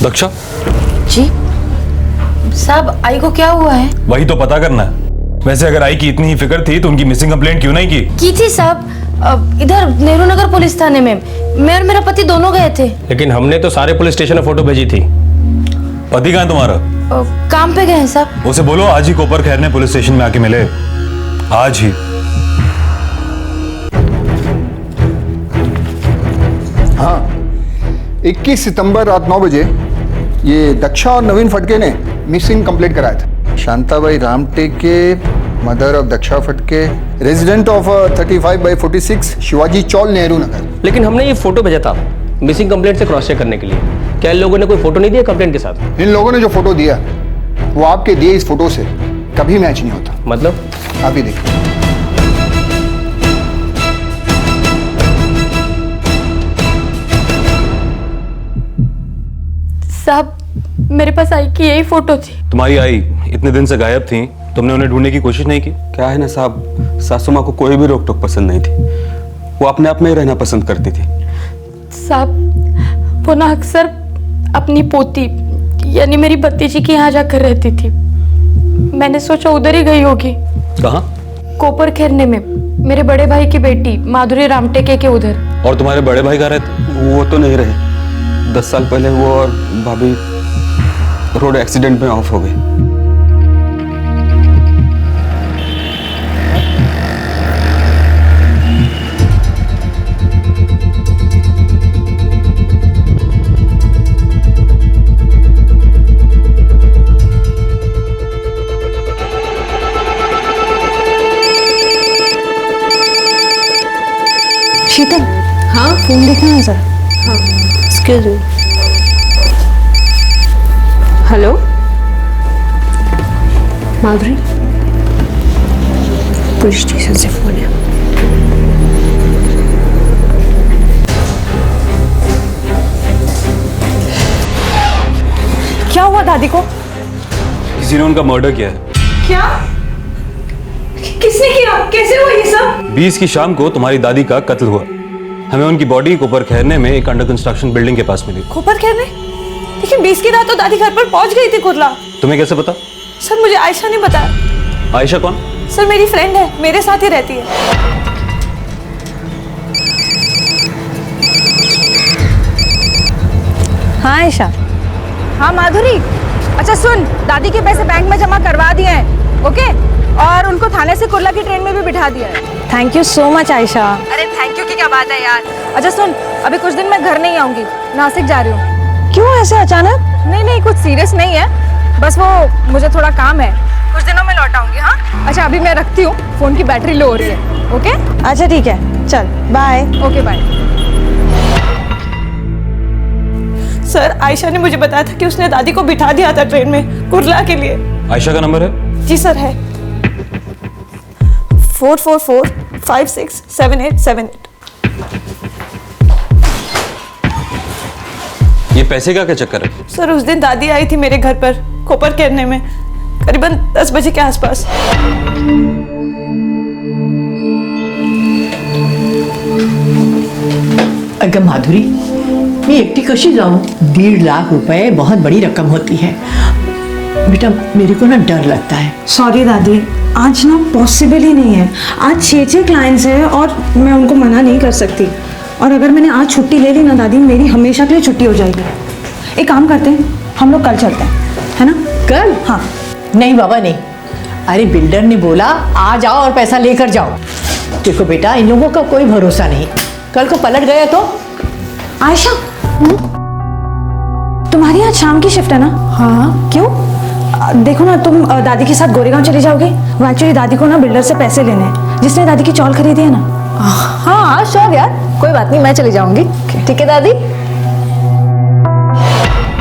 दक्षा जी साहब, आई को क्या हुआ है? वही तो पता करना है। वैसे अगर आई की इतनी ही फिक्र थी तो उनकी मिसिंग कंप्लेंट क्यों नहीं की थी साहब, इधर नेहरू नगर पुलिस थाने में मैं और मेरा पति दोनों गए थे। लेकिन हमने तो सारे पुलिस स्टेशन में फोटो भेजी थी। पति कहाँ है तुम्हारा? काम पे गए हैं साहब। उसे बोलो आज ही कोपर खैरने पुलिस स्टेशन में आके मिले, आज ही। हाँ, 21 सितंबर रात 9 बजे ये दक्षा और नवीन फटके ने मिसिंग कंप्लेंट कराया था। शांताबाई रामटे के मदर ऑफ दक्षा फटके, रेजिडेंट ऑफ 35/46 शिवाजी चौल, नेहरू नगर। लेकिन हमने ये फोटो भेजा था मिसिंग कंप्लेंट से क्रॉस चेक करने के लिए। क्या इन लोगों ने कोई फोटो नहीं दिया कंप्लेंट के साथ? इन लोगों ने जो फोटो दिया वो आपके दिए इस फोटो से कभी मैच नहीं होता। मतलब? आप ही देखिए। साहब, मेरे पास आई की यही फोटो थी। तुम्हारी आई इतने दिन से गायब थी, तुमने उन्हें ढूंढने की कोशिश नहीं की? क्या है ना साहब, सासू माँ को कोई भी रोक टोक पसंद नहीं थी। वो अपने आप में ही रहना पसंद करती थी। साहब, वो ना अक्सर अपनी पोती यानी मेरी भतीजी के यहाँ जाकर रहती थी। मैंने सोचा उधर ही गई होगी। कहाँ? कोपर खैरने में मेरे बड़े भाई की बेटी माधुरी रामटेके के उधर। और तुम्हारे बड़े भाई कहाँ रहते? वो तो नहीं रहे। 10 साल पहले वो और भाभी रोड एक्सीडेंट में ऑफ हो गए। शीतल, हाँ फोन देखना है सर। हाँ, एक्सक्यूज मी। हेलो माधुरी, पुलिस स्टेशन से फोन है। क्या हुआ दादी को? किसी ने उनका मर्डर किया है। क्या? किसने किया? कैसे हुआ ये सब? 20 की शाम को तुम्हारी दादी का कत्ल हुआ। हमें उनकी बॉडी कोपर खैरने में एक अंडर कंस्ट्रक्शन बिल्डिंग के पास मिली। कोपर खैरने? लेकिन 20 की रात तो दादी घर पर पहुंच गई थी कुर्ला। तुम्हें कैसे पता? सर, मुझे आयशा ने बताया। आयशा कौन? सर, मेरी फ्रेंड है, मेरे साथ ही रहती है। हाँ आयशा। हाँ माधुरी, अच्छा सुन, दादी के पैसे बैंक में जमा करवा दिए हैं, ओके? और उनको थाने से कुर्ला की ट्रेन में भी बिठा दिया है। Thank you so much Ayesha. अरे थैंक यू की क्या बात है यार। अच्छा सुन, अभी कुछ दिन मैं घर नहीं आऊंगी, नासिक जा रही हूँ। क्यों ऐसे अचानक? नहीं, कुछ सीरियस नहीं है, बस वो मुझे थोड़ा काम है, कुछ दिनों में लौट आऊंगी। हाँ अच्छा, अभी मैं रखती हूँ, फोन की बैटरी लो हो रही है। ओके अच्छा ठीक है, चल bye. Okay bye. Sir, Ayesha ने मुझे बताया था कि उसने दादी को बिठा दिया था ट्रेन में कुर्ला के लिए। आयशा का नंबर है? जी सर, है 444567878। ये पैसे का क्या चक्कर है? सर, उस दिन दादी आई थी मेरे घर पर कोपर खैरने में, करीबन 10 बजे के आसपास। अगं माधुरी, मी एकटी कशी जाऊं? 1.5 लाख रुपए बहुत बड़ी रकम होती है बेटा, मेरे को ना डर लगता है। सॉरी दादी, आज ना पॉसिबल ही नहीं है। आज 6 क्लाइंट्स हैं और मैं उनको मना नहीं कर सकती। और अगर मैंने आज छुट्टी ले ली ना दादी, मेरी हमेशा के लिए छुट्टी हो जाएगी। एक काम करते हैं, हम लोग कल चलते हैं, है ना? कल? हाँ। नहीं बाबा नहीं, अरे बिल्डर ने बोला आ जाओ और पैसा लेकर जाओ। देखो बेटा, इन लोगों का कोई भरोसा नहीं, कल को पलट गया तो। आयशा, तुम्हारी आज शाम की शिफ्ट है ना? हाँ। क्यों? देखो ना, तुम दादी के साथ गोरेगांव चली जाओगे। वो एक्चुअली दादी को ना बिल्डर से पैसे लेने हैं, जिसने दादी की चौल खरीदी है ना। हाँ श्योर यार, कोई बात नहीं, मैं चली जाऊंगी। ठीक है दादी।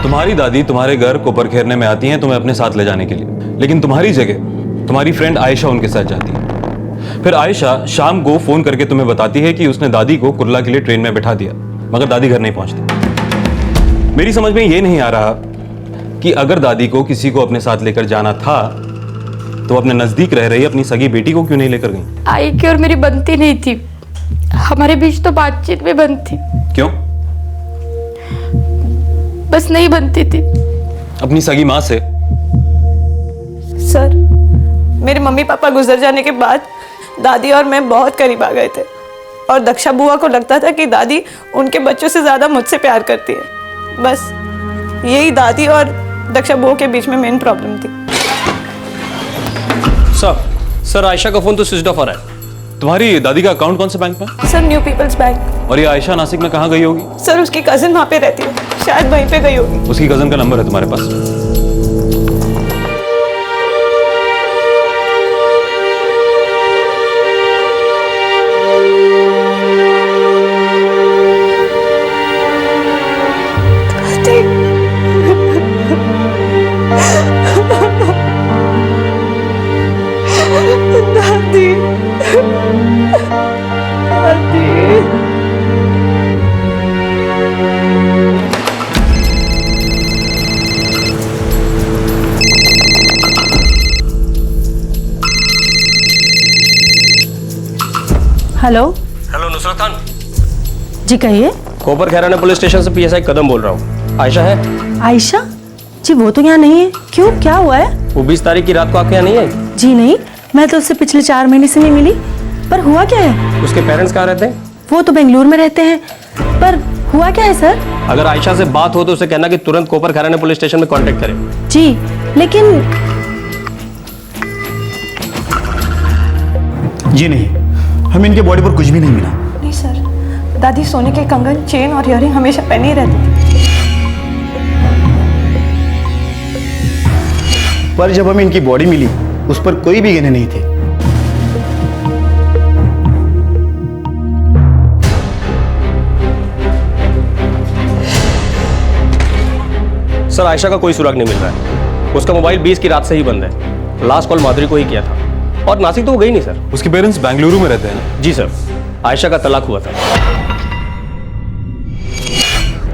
तुम्हारी दादी तुम्हारे घर कोपर खैरने में आती हैं तुम्हें अपने साथ ले जाने के लिए, लेकिन तुम्हारी जगह तुम्हारी फ्रेंड आयशा उनके साथ जाती है। फिर आयशा शाम को फोन करके तुम्हें बताती है कि उसने दादी को कुर्ला के लिए ट्रेन में बिठा दिया, मगर दादी घर नहीं पहुंचती। मेरी समझ में ये नहीं आ रहा कि अगर दादी को किसी को अपने साथ लेकर जाना था तो अपने नजदीक रह रही अपनी सगी बेटी को क्यों नहीं लेकर गई? आई की और मेरी बनती नहीं थी, हमारे बीच तो बातचीत भी बंद थी। क्यों? बस नहीं बनती थी। अपनी सगी माँ से? सर, मेरे मम्मी पापा गुजर जाने के बाद दादी और मैं बहुत करीब आ गए थे और दक्षा बुआ को लगता था कि दादी उनके बच्चों से ज़्यादा मुझसे प्यार करती है। बस यही दादी और दक्षा बुआ के बीच में मेन प्रॉब्लम थी। सर आयशा का फोन तो स्विच ऑफ आ रहा है। तुम्हारी दादी का अकाउंट कौन से बैंक में? Sir new people's bank. और ये आयशा नासिक में कहाँ गई होगी? सर उसकी कजिन वहाँ पे रहती है, शायद वहीं पे गई होगी। उसकी कजिन का नंबर है तुम्हारे पास? हेलो हेलो नुसरत खान जी, कहिए। कोपर खैराना पुलिस स्टेशन से पीएसआई कदम बोल रहा हूँ। आयशा है? आयशा जी वो तो यहाँ नहीं है। क्यों, क्या हुआ है? वो 20 तारीख की रात को आपके यहाँ नहीं आई? जी नहीं, मैं तो उससे पिछले 4 महीने से नहीं मिली। पर हुआ क्या है? उसके पेरेंट्स कहाँ रहते हैं? वो तो बेंगलुरु में रहते हैं। पर हुआ क्या है सर? अगर आयशा से बात हो तो उसे कहना कि तुरंत कोपर खैराना पुलिस स्टेशन में कांटेक्ट करें। जी लेकिन जी नहीं, हमें इनके बॉडी पर कुछ भी नहीं मिला। नहीं सर, दादी सोने के कंगन, चेन और इयरिंग हमेशा पहने ही रहती थी। पर जब हमें इनकी बॉडी मिली उस पर कोई भी गहने नहीं थे। सर आयशा का कोई सुराग नहीं मिल रहा है। उसका मोबाइल 20 की रात से ही बंद है। लास्ट कॉल माधुरी को ही किया था और नासिक तो वो गई नहीं सर। उसके पेरेंट्स बेंगलुरु में रहते हैं? जी सर, आयशा का तलाक हुआ था।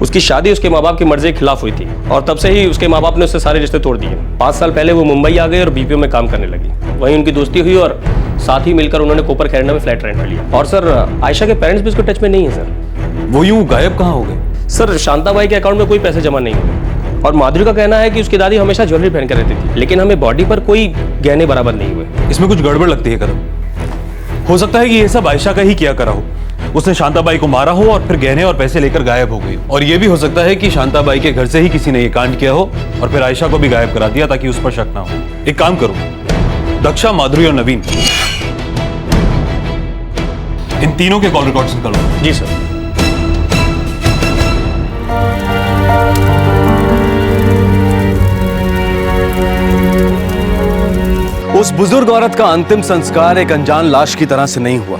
उसकी शादी उसके माँ बाप की मर्जी के खिलाफ हुई थी और तब से ही उसके माँ बाप ने उससे सारे रिश्ते तोड़ दिए। 5 साल पहले वो मुंबई आ गए और बीपीओ में काम करने लगी। वहीं उनकी दोस्ती हुई और साथ ही मिलकर उन्होंने कोपर खैराना में फ्लैट रेंट पे लिया। और सर आयशा के पेरेंट्स भी उसको टच में नहीं है सर। वो यूं गायब कहाँ हो गए? सर शांताबाई के अकाउंट में कोई पैसे जमा नहीं हुए और माधुरी का कहना है कि उसकी दादी हमेशा ज्वेलरी पहन कर रहती थी, लेकिन हमें बॉडी पर कोई गहने बराबर नहीं हुए। इसमें कुछ गड़बड़ लगती है कदम। हो सकता है कि ये सब आयशा का ही किया करा हो। उसने शांताबाई को मारा हो और फिर गहने और पैसे लेकर गायब हो गई। और ये भी हो सकता है कि शांताबाई के घर से ही किसी ने ये कांड किया हो और फिर आयशा को भी गायब करा दिया ताकि उस पर शक ना हो। एक काम करो, दक्षा, माधुरी और नवीन, इन तीनों के कॉल रिकॉर्ड्स निकालो। जी सर। उस बुजुर्ग औरत का अंतिम संस्कार एक अनजान लाश की तरह से नहीं हुआ।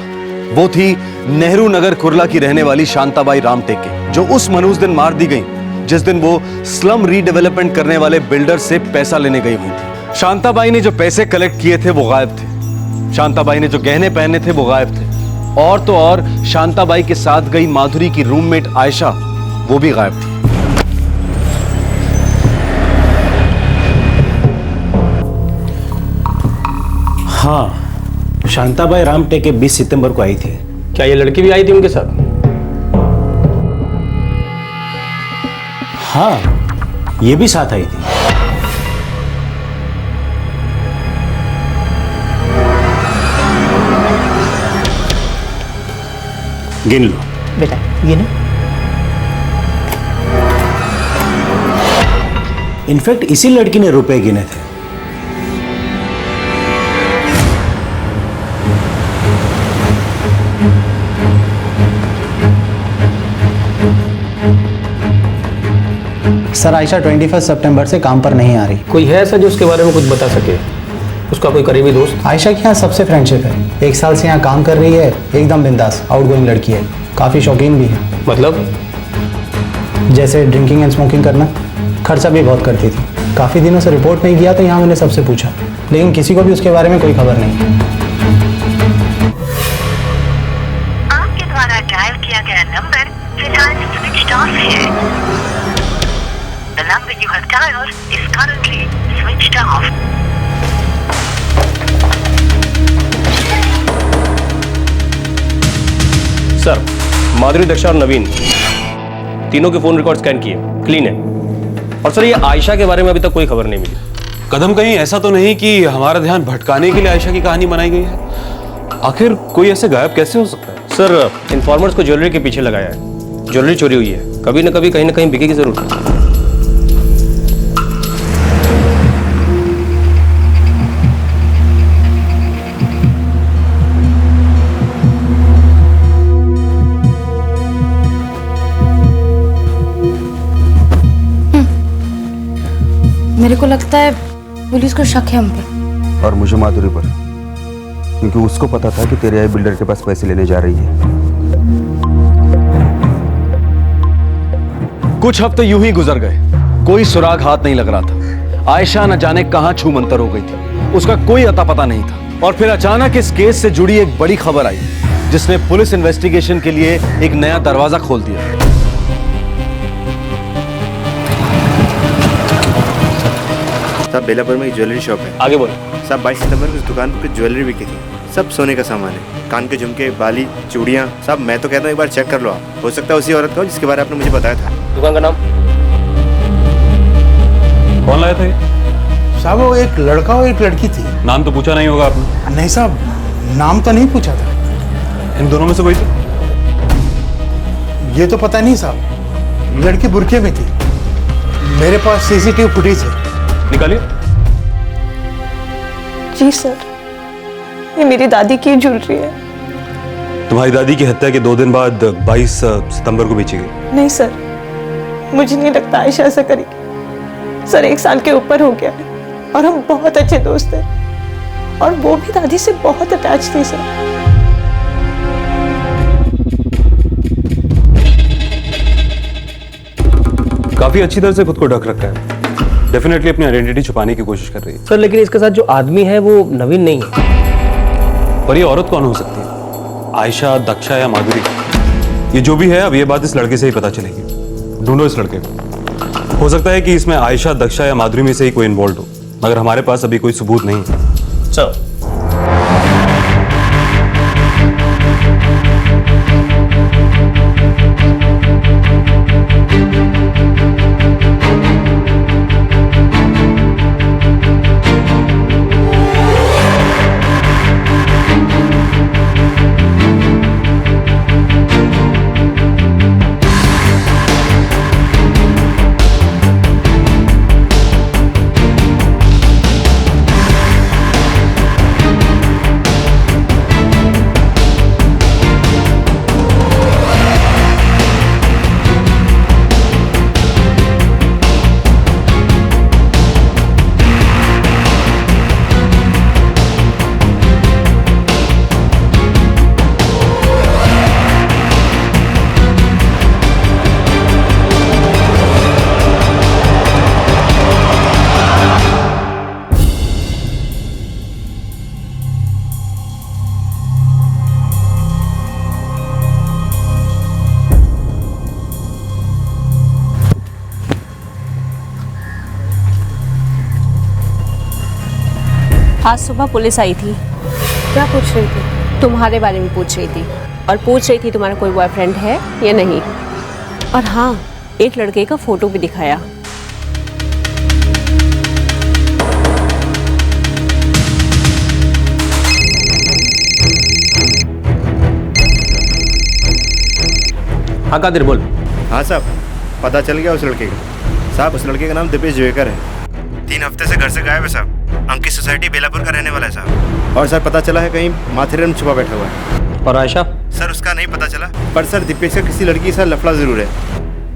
वो थी नेहरू नगर कुर्ला की रहने वाली शांताबाई रामटेके, जो उस मनूस दिन मार दी गई जिस दिन वो स्लम रीडेवलपमेंट करने वाले बिल्डर से पैसा लेने गई हुई थी। शांताबाई ने जो पैसे कलेक्ट किए थे वो गायब थे। शांताबाई ने जो गहने पहने थे वो गायब थे। और तो और शांताबाई के साथ गई माधुरी की रूममेट आयशा, वो भी गायब थी। हाँ, शांताबाई रामटेके 20 सितंबर को आई थी। क्या ये लड़की भी आई थी उनके साथ? हाँ, ये भी साथ आई थी। गिन लो बेटा, ये ना। इनफैक्ट इसी लड़की ने रुपए गिने थे। सर आयशा 21 सितंबर से काम पर नहीं आ रही। कोई है ऐसा जो उसके बारे में कुछ बता सके? उसका कोई करीबी दोस्त? आयशा के यहाँ सबसे फ्रेंडशिप है। 1 साल से यहाँ काम कर रही है, एकदम बिंदास आउटगोइंग लड़की है, काफ़ी शौकीन भी है। मतलब? जैसे ड्रिंकिंग एंड स्मोकिंग करना, खर्चा भी बहुत करती थी। काफ़ी दिनों से रिपोर्ट नहीं किया तो यहाँ मैंने सबसे पूछा, लेकिन किसी को भी उसके बारे में कोई खबर नहीं। आपके द्वारा डायल किया गया नंबर फिलहाल स्विच ऑफ है। The number you have dialed is currently switched off. Sir, Madhuri, Daksha और नवीन तीनों के फोन रिकॉर्ड स्कैन किए, क्लीन है। और सर ये आयशा के बारे में अभी तक कोई खबर नहीं मिली। कदम कहीं ऐसा तो नहीं कि हमारा ध्यान भटकाने के लिए आयशा की कहानी बनाई गई है? आखिर कोई ऐसे गायब कैसे हो सकता है? सर, इन्फॉर्मर्स को ज्वेलरी के पीछे लगाया है। ज्वेलरी चोरी हुई है, कभी न कभी कहीं ना कहीं बिकेगी जरूर। मेरे को लगता है पुलिस को शक है हम पर। और मुझे माधुरी पर, क्योंकि उसको पता था कि तेरे आई बिल्डर के पास पैसे लेने जा रही है। कुछ हफ्ते यूं ही गुजर गए, कोई सुराग हाथ नहीं लग रहा था। आयशा न जाने कहां छूमंतर हो गई थी, उसका कोई अता पता नहीं था। और फिर अचानक इस केस से जुड़ी एक बड़ी खबर आई, जिसने पुलिस इन्वेस्टिगेशन के लिए एक नया दरवाजा खोल दिया। साहब, बेलापुर में एक ज्वेलरी शॉप है। आगे बोलो। साहब, 22 सितंबर को उस दुकान पर कुछ ज्वेलरी बिकी थी। सब सोने का सामान है, कान के झुमके, बाली, चूड़ियाँ। साहब, मैं तो कहता हूँ एक बार चेक कर लो आप। हो सकता है उसी औरत का हो जिसके बारे में आपने मुझे बताया था। दुकान का नाम? कौन लाया था ये? साहब वो एक लड़का और एक लड़की थी। नाम तो पूछा नहीं होगा आपने? नहीं साहब, नाम तो नहीं पूछा था। इन दोनों में से कोई थी? ये तो पता नहीं साहब, लड़की बुरके में थी। मेरे पास सीसीटीवी फुटेज है। निकालिए। जी सर, ये मेरी दादी की ज्वेलरी है। तुम्हारी दादी की हत्या के 2 दिन बाद 22 सितंबर को बेची गई। नहीं सर, मुझे नहीं लगता आयशा ऐसा करेगी। सर, 1 साल के ऊपर हो गया है और हम बहुत अच्छे दोस्त हैं और वो भी दादी से बहुत अटैच थी सर। काफी अच्छी तरह से खुद को ढक रखा है। डेफिनेटली अपनी आइडेंटिटी छुपाने की कोशिश कर रही है। सर, लेकिन इसके साथ जो आदमी है वो नवीन नहीं है। पर ये औरत कौन हो सकती है? आयशा, दक्षा या माधुरी? ये जो भी है, अब ये बात इस लड़के से ही पता चलेगी। ढूंढो इस लड़के को। हो सकता है कि इसमें आयशा, दक्षा या माधुरी में से ही कोई इन्वॉल्व हो, मगर हमारे पास अभी कोई सबूत नहीं है। सर, आज सुबह पुलिस आई थी। क्या पूछ रही थी? तुम्हारे बारे में पूछ रही थी और पूछ रही थी तुम्हारा कोई बॉयफ्रेंड है या नहीं। और हाँ, एक लड़के का फोटो भी दिखाया। हाँ कादिर बोल। हाँ साहब, पता चल गया उस लड़के का। साहब, उस लड़के का नाम दिपेश जोएकर है। 3 हफ्ते से घर से गायब है साहब। अंकित सोसाइटी बेलापुर का रहने वाला है साहब। और सर, पता चला है कहीं माथेरन में छुपा बैठा हुआ है। और आयशा? सर, उसका नहीं पता चला, पर सर दीपेश का किसी लड़की के साथ लफड़ा जरूर है।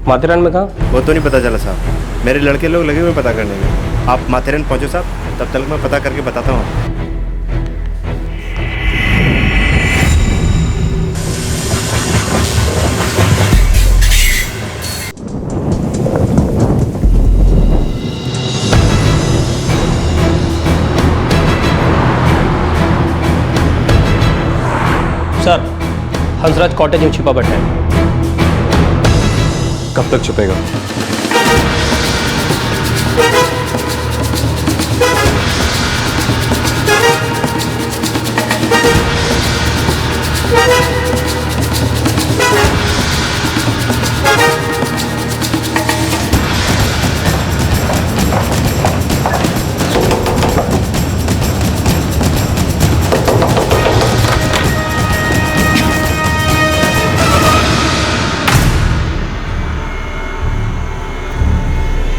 माथेरन में कहाँ? वो तो नहीं पता चला साहब। मेरे लड़के लोग लगे हुए पता करने में। आप माथेरन पहुँचो साहब, तब तक मैं पता करके बताता हूँ। सर, हंसराज कॉटेज में छिपा बैठा है। कब तक छुपेगा?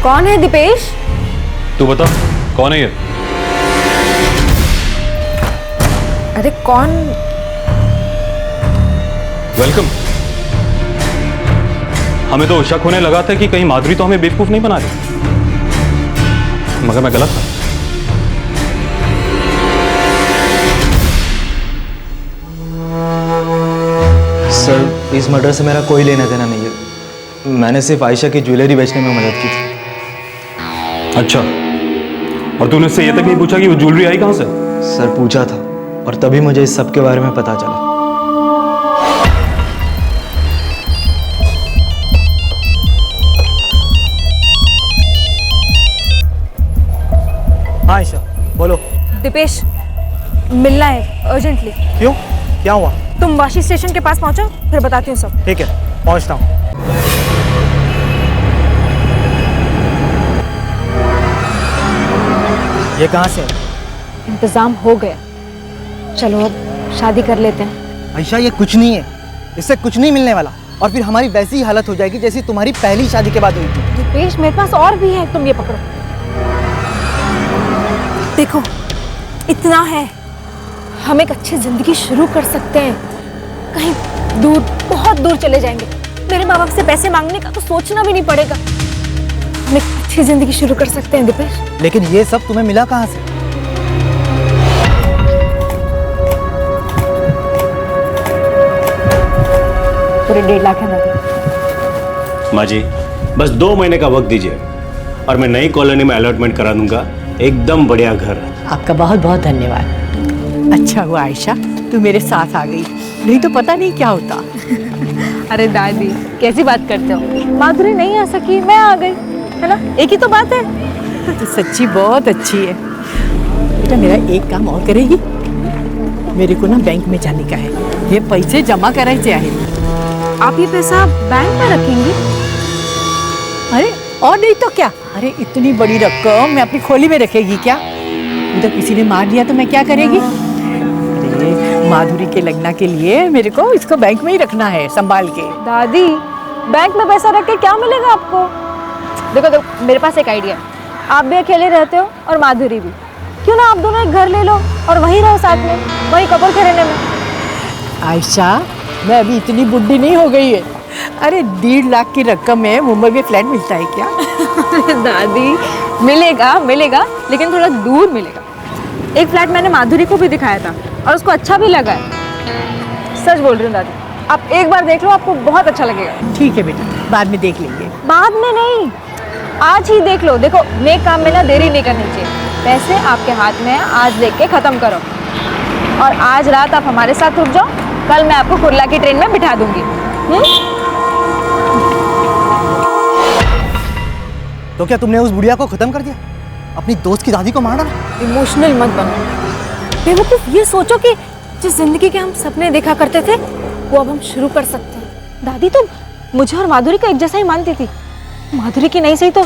कौन है दीपेश? तू बता कौन है ये? अरे कौन? वेलकम। हमें तो शक होने लगा था कि कहीं माधुरी तो हमें बेवकूफ नहीं बना रही, मगर मैं गलत था। सर, इस मर्डर से मेरा कोई लेना देना नहीं है। मैंने सिर्फ आयशा की ज्वेलरी बेचने में मदद की थी। अच्छा, और तूने उससे ये तक नहीं पूछा कि वो ज्वेलरी आई कहां से? सर पूछा था, और तभी मुझे इस सब के बारे में पता चला। हाँ आयशा, बोलो। दीपेश, मिलना है अर्जेंटली। क्यों, क्या हुआ? तुम वाशी स्टेशन के पास पहुंचो, फिर बताती हूँ सब। ठीक है, पहुंचता हूँ। ये कहाँ से है? इंतजाम हो गया, चलो अब शादी कर लेते हैं। आयशा, ये कुछ नहीं है, इससे कुछ नहीं मिलने वाला, और फिर हमारी वैसी ही हालत हो जाएगी जैसी तुम्हारी पहली शादी के बाद हुई थी। दीपेश, मेरे पास और भी है, तुम ये पकड़ो। देखो, इतना है, हम एक अच्छी जिंदगी शुरू कर सकते हैं। कहीं दूर, बहुत दूर चले जाएंगे। मेरे माँ बाप से पैसे मांगने का तो सोचना भी नहीं पड़ेगा। हम एक अच्छी जिंदगी शुरू कर सकते हैं दीपेश। लेकिन ये सब तुम्हें मिला कहाँ से? पूरे 1.5 लाख है दादी। माँ जी, बस 2 महीने का वक्त दीजिए और मैं नई कॉलोनी में अलॉटमेंट करा दूंगा। एकदम बढ़िया घर। आपका बहुत बहुत धन्यवाद। अच्छा हुआ आयशा, तू मेरे साथ आ गई, नहीं तो पता नहीं क्या होता। अरे दादी, कैसी बात करते हो? माधुरी नहीं आ सकी, मैं आ गई, है ना? एक ही तो बात है। तो सच्ची बहुत अच्छी है बेटा। मेरा एक काम और करेगी? मेरे को ना बैंक में जाने का है, ये पैसे जमा करायचे आहेत। आप ये पैसा बैंक में रखेंगी? अरे और नहीं तो क्या। अरे इतनी बड़ी रकम मैं अपनी खोली में रखेगी क्या? उधर किसी ने मार दिया तो मैं क्या करेगी? अरे माधुरी के लगना के लिए मेरे को इसको बैंक में ही रखना है, संभाल के। दादी, बैंक में पैसा रख के क्या मिलेगा आपको? देखो, मेरे पास एक आइडिया। आप भी अकेले रहते हो और माधुरी भी, क्यों ना आप दोनों एक घर ले लो और वहीं रहो साथ में, वहीं कब्र खेलने में। आयशा, मैं अभी इतनी बुढ़ी नहीं हो गई है। अरे 1.5 लाख की रकम में मुंबई में फ्लैट मिलता है क्या? दादी, मिलेगा, लेकिन थोड़ा दूर मिलेगा। एक फ्लैट मैंने माधुरी को भी दिखाया था और उसको अच्छा भी लगा है। सच बोल रही हूँ दादी, आप एक बार देख लो, आपको बहुत अच्छा लगेगा। ठीक है बेटा, बाद में देख लेंगे। बाद में नहीं, आज ही देख लो। देखो, नेक काम में ना देरी नहीं करनी चाहिए। पैसे आपके हाथ में है, आज देख के खत्म करो। और आज रात आप हमारे साथ रुक जाओ, कल मैं आपको कुर्ला की ट्रेन में बिठा दूंगी। तो क्या तुमने उस बुढ़िया को खत्म कर दिया? अपनी दोस्त की दादी को मार डाला? इमोशनल मत बनो बेवकूफ। ये सोचो कि जिस जिंदगी के हम सपने देखा करते थे वो अब हम शुरू कर सकते हैं। दादी तो मुझे और माधुरी को एक जैसा ही मानती थी। माधुरी की नहीं सही तो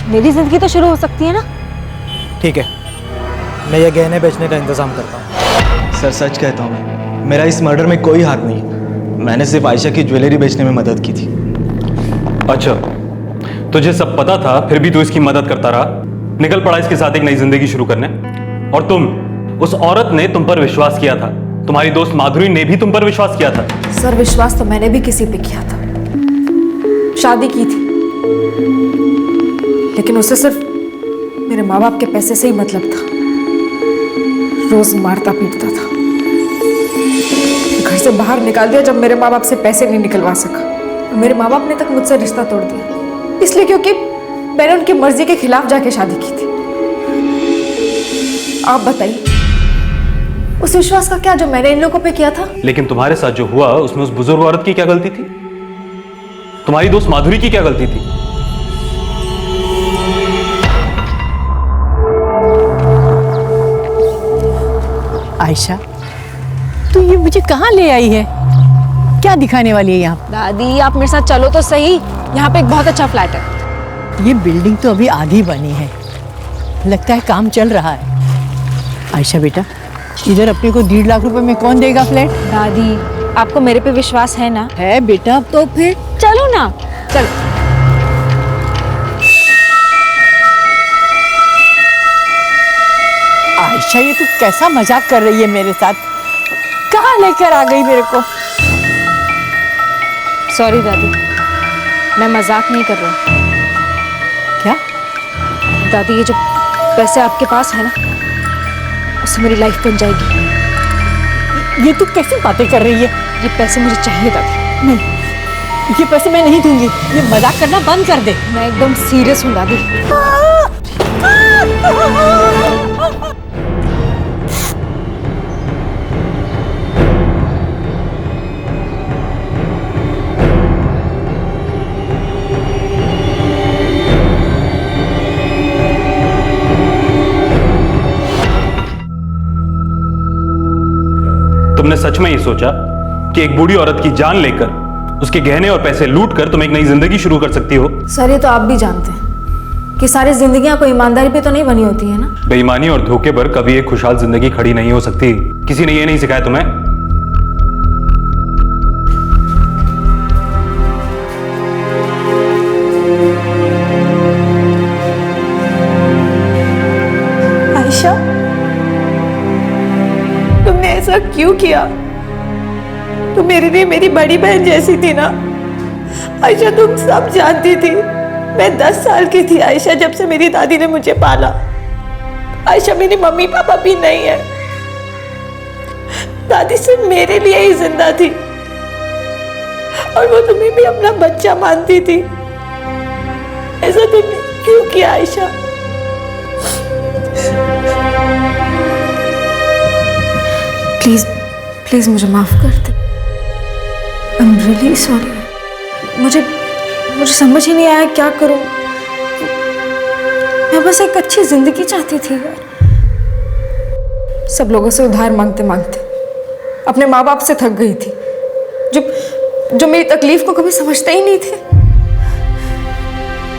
मेरी जिंदगी तो शुरू हो सकती है ना। ठीक है, मैं ये गहने बेचने का इंतजाम करता हूँ। सर सच कहता हूँ, मेरा इस मर्डर में कोई हाथ नहीं। मैंने सिर्फ आयशा की ज्वेलरी बेचने में मदद की थी। अच्छा, तुझे सब पता था फिर भी तू इसकी मदद करता रहा, निकल पड़ा इसके साथ एक नई जिंदगी शुरू करने। और तुम, उस औरत ने तुम पर विश्वास किया था, तुम्हारी दोस्त माधुरी ने भी तुम पर विश्वास किया था। सर, विश्वास तो मैंने भी किसी पे किया था, शादी की थी, लेकिन उसे सिर्फ मेरे माँ बाप के पैसे से ही मतलब था। रोज मारता पीटता था, घर से बाहर निकाल दिया जब मेरे माँ बाप से पैसे नहीं निकलवा सका। मेरे माँ बाप ने तक मुझसे रिश्ता तोड़ दिया, इसलिए क्योंकि मैंने उनकी मर्जी के खिलाफ जाके शादी की थी। आप बताइए, उस विश्वास का क्या जो मैंने इन लोगों पे किया था? लेकिन तुम्हारे साथ जो हुआ उसमें उस बुजुर्ग औरत की क्या गलती थी? तुम्हारी दोस्त माधुरी की क्या गलती थी? आयशा, तू ये मुझे कहाँ ले आई है? क्या दिखाने वाली है यहाँ? दादी, आप मेरे साथ चलो तो सही, यहाँ पे एक बहुत अच्छा फ्लैट है। ये बिल्डिंग तो अभी आधी बनी है, लगता है काम चल रहा है। आयशा बेटा, इधर अपने को 1.5 लाख रुपए में कौन देगा फ्लैट? दादी, आपको मेरे पे विश्वास है ना? है बेटा। तो फिर चलो ना, चलो। अच्छा ये तू कैसा मजाक कर रही है मेरे साथ? कहाँ लेकर आ गई मेरे को? सॉरी दादी, मैं मजाक नहीं कर रही। क्या? दादी ये जो पैसे आपके पास है ना, उससे मेरी लाइफ बन जाएगी। ये तू कैसी बातें कर रही है? ये पैसे मुझे चाहिए दादी। नहीं, ये पैसे मैं नहीं दूंगी। ये मजाक करना बंद कर दे। मैं एकदम सीरियस हूँ दादी। तुमने सच में ये सोचा कि एक बूढ़ी औरत की जान लेकर उसके गहने और पैसे लूट कर तुम एक नई जिंदगी शुरू कर सकती हो? सर ये तो आप भी जानते हैं कि सारी जिंदगियां कोई ईमानदारी पे तो नहीं बनी होती है ना। बेईमानी और धोखे पर कभी एक खुशहाल जिंदगी खड़ी नहीं हो सकती। किसी ने ये नहीं सिखाया तुम्हें? आयशा, तुमने ऐसा क्यों किया? तुम मेरे लिए मेरी बड़ी बहन जैसी थी ना आयशा। तुम सब जानती थी। मैं 10 साल की थी आयशा जब से मेरी दादी ने मुझे पाला। आयशा मेरी मम्मी पापा भी नहीं है। दादी सिर्फ मेरे लिए ही जिंदा थी और वो तुम्हें भी अपना बच्चा मानती थी। ऐसा तुमने क्यों किया आयशा? प्लीज प्लीज मुझे माफ कर दे। I am really sorry. मुझे समझ ही नहीं आया क्या करूं। मैं बस एक अच्छी जिंदगी चाहती थी यार। सब लोगों से उधार मांगते मांगते अपने माँ बाप से थक गई थी, जो मेरी तकलीफ को कभी समझते ही नहीं थे।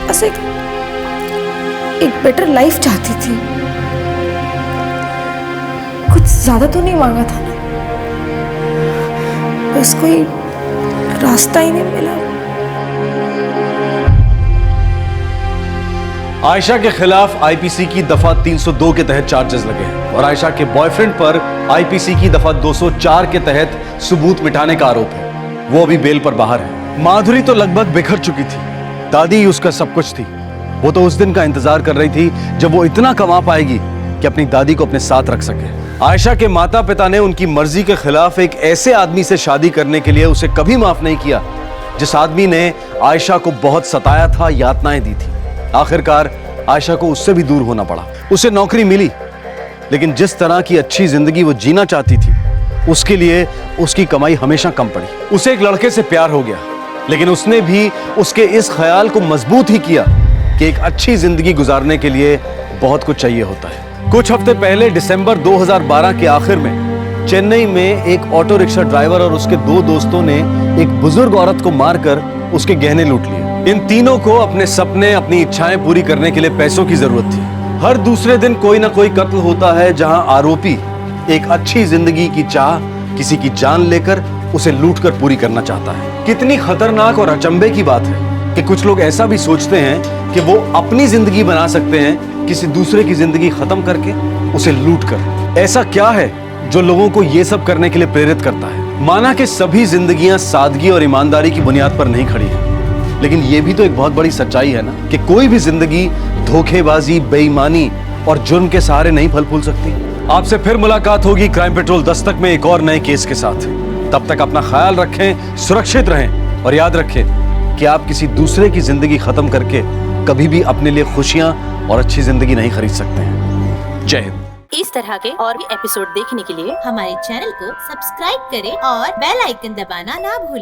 बस एक बेटर लाइफ चाहती थी। कुछ ज्यादा तो नहीं मांगा था ना, बस कोई रास्ता ही नहीं मिला। आयशा के खिलाफ आईपीसी की दफा 302 के तहत चार्जेस लगे हैं और आयशा के बॉयफ्रेंड पर आईपीसी की दफा 204 के तहत सबूत मिटाने का आरोप है। वो अभी बेल पर बाहर है। माधुरी तो लगभग बिखर चुकी थी। दादी ही उसका सब कुछ थी। वो तो उस दिन का इंतजार कर रही थी जब वो इतना कमा पाएगी कि अपनी दादी को अपने साथ रख सके। आयशा के माता पिता ने उनकी मर्जी के खिलाफ एक ऐसे आदमी से शादी करने के लिए उसे कभी माफ नहीं किया जिस आदमी ने आयशा को बहुत सताया था, यातनाएं दी थी। आखिरकार आयशा को उससे भी दूर होना पड़ा। उसे नौकरी मिली, लेकिन जिस तरह की अच्छी जिंदगी वो जीना चाहती थी उसके लिए उसकी कमाई हमेशा कम पड़ी। उसे एक लड़के से प्यार हो गया, लेकिन उसने भी उसके इस ख्याल को मजबूत ही किया कि एक अच्छी जिंदगी गुजारने के लिए बहुत कुछ चाहिए होता है। कुछ हफ्ते पहले दिसंबर 2012 के आखिर में चेन्नई में एक ऑटो रिक्शा ड्राइवर और उसके 2 दोस्तों ने एक बुजुर्ग औरत को मारकर उसके गहने लूट लिए। इन तीनों को अपने सपने, अपनी इच्छाएं पूरी करने के लिए पैसों की जरूरत थी। हर दूसरे दिन कोई ना कोई कत्ल होता है जहां आरोपी एक अच्छी जिंदगी की चाह किसी की जान लेकर उसे लूटकर पूरी करना चाहता है। कितनी खतरनाक और अचंभे की बात है कि कुछ लोग ऐसा भी सोचते हैं कि वो अपनी जिंदगी बना सकते हैं किसी दूसरे की जिंदगी खत्म करके, उसे लूट कर। ऐसा क्या है जो लोगों को ये सब करने के लिए प्रेरित करता है? माना कि सभी जिंदगियां सादगी और ईमानदारी की बुनियाद पर नहीं खड़ी हैं, लेकिन ये भी तो एक बहुत बड़ी सच्चाई है ना कि कोई भी जिंदगी धोखेबाजी, बेईमानी और जुर्म के सहारे नहीं फल फूल सकती। आपसे फिर मुलाकात होगी क्राइम पेट्रोल दस्तक में एक और नए केस के साथ। तब तक अपना ख्याल रखें, सुरक्षित रहें और याद रखें कि आप किसी दूसरे की जिंदगी खत्म करके कभी भी अपने लिए खुशियां और अच्छी जिंदगी नहीं खरीद सकते हैं। जय हिंद। इस तरह के और भी एपिसोड देखने के लिए हमारे चैनल को सब्सक्राइब करें और बेल आइकन दबाना ना भूलें।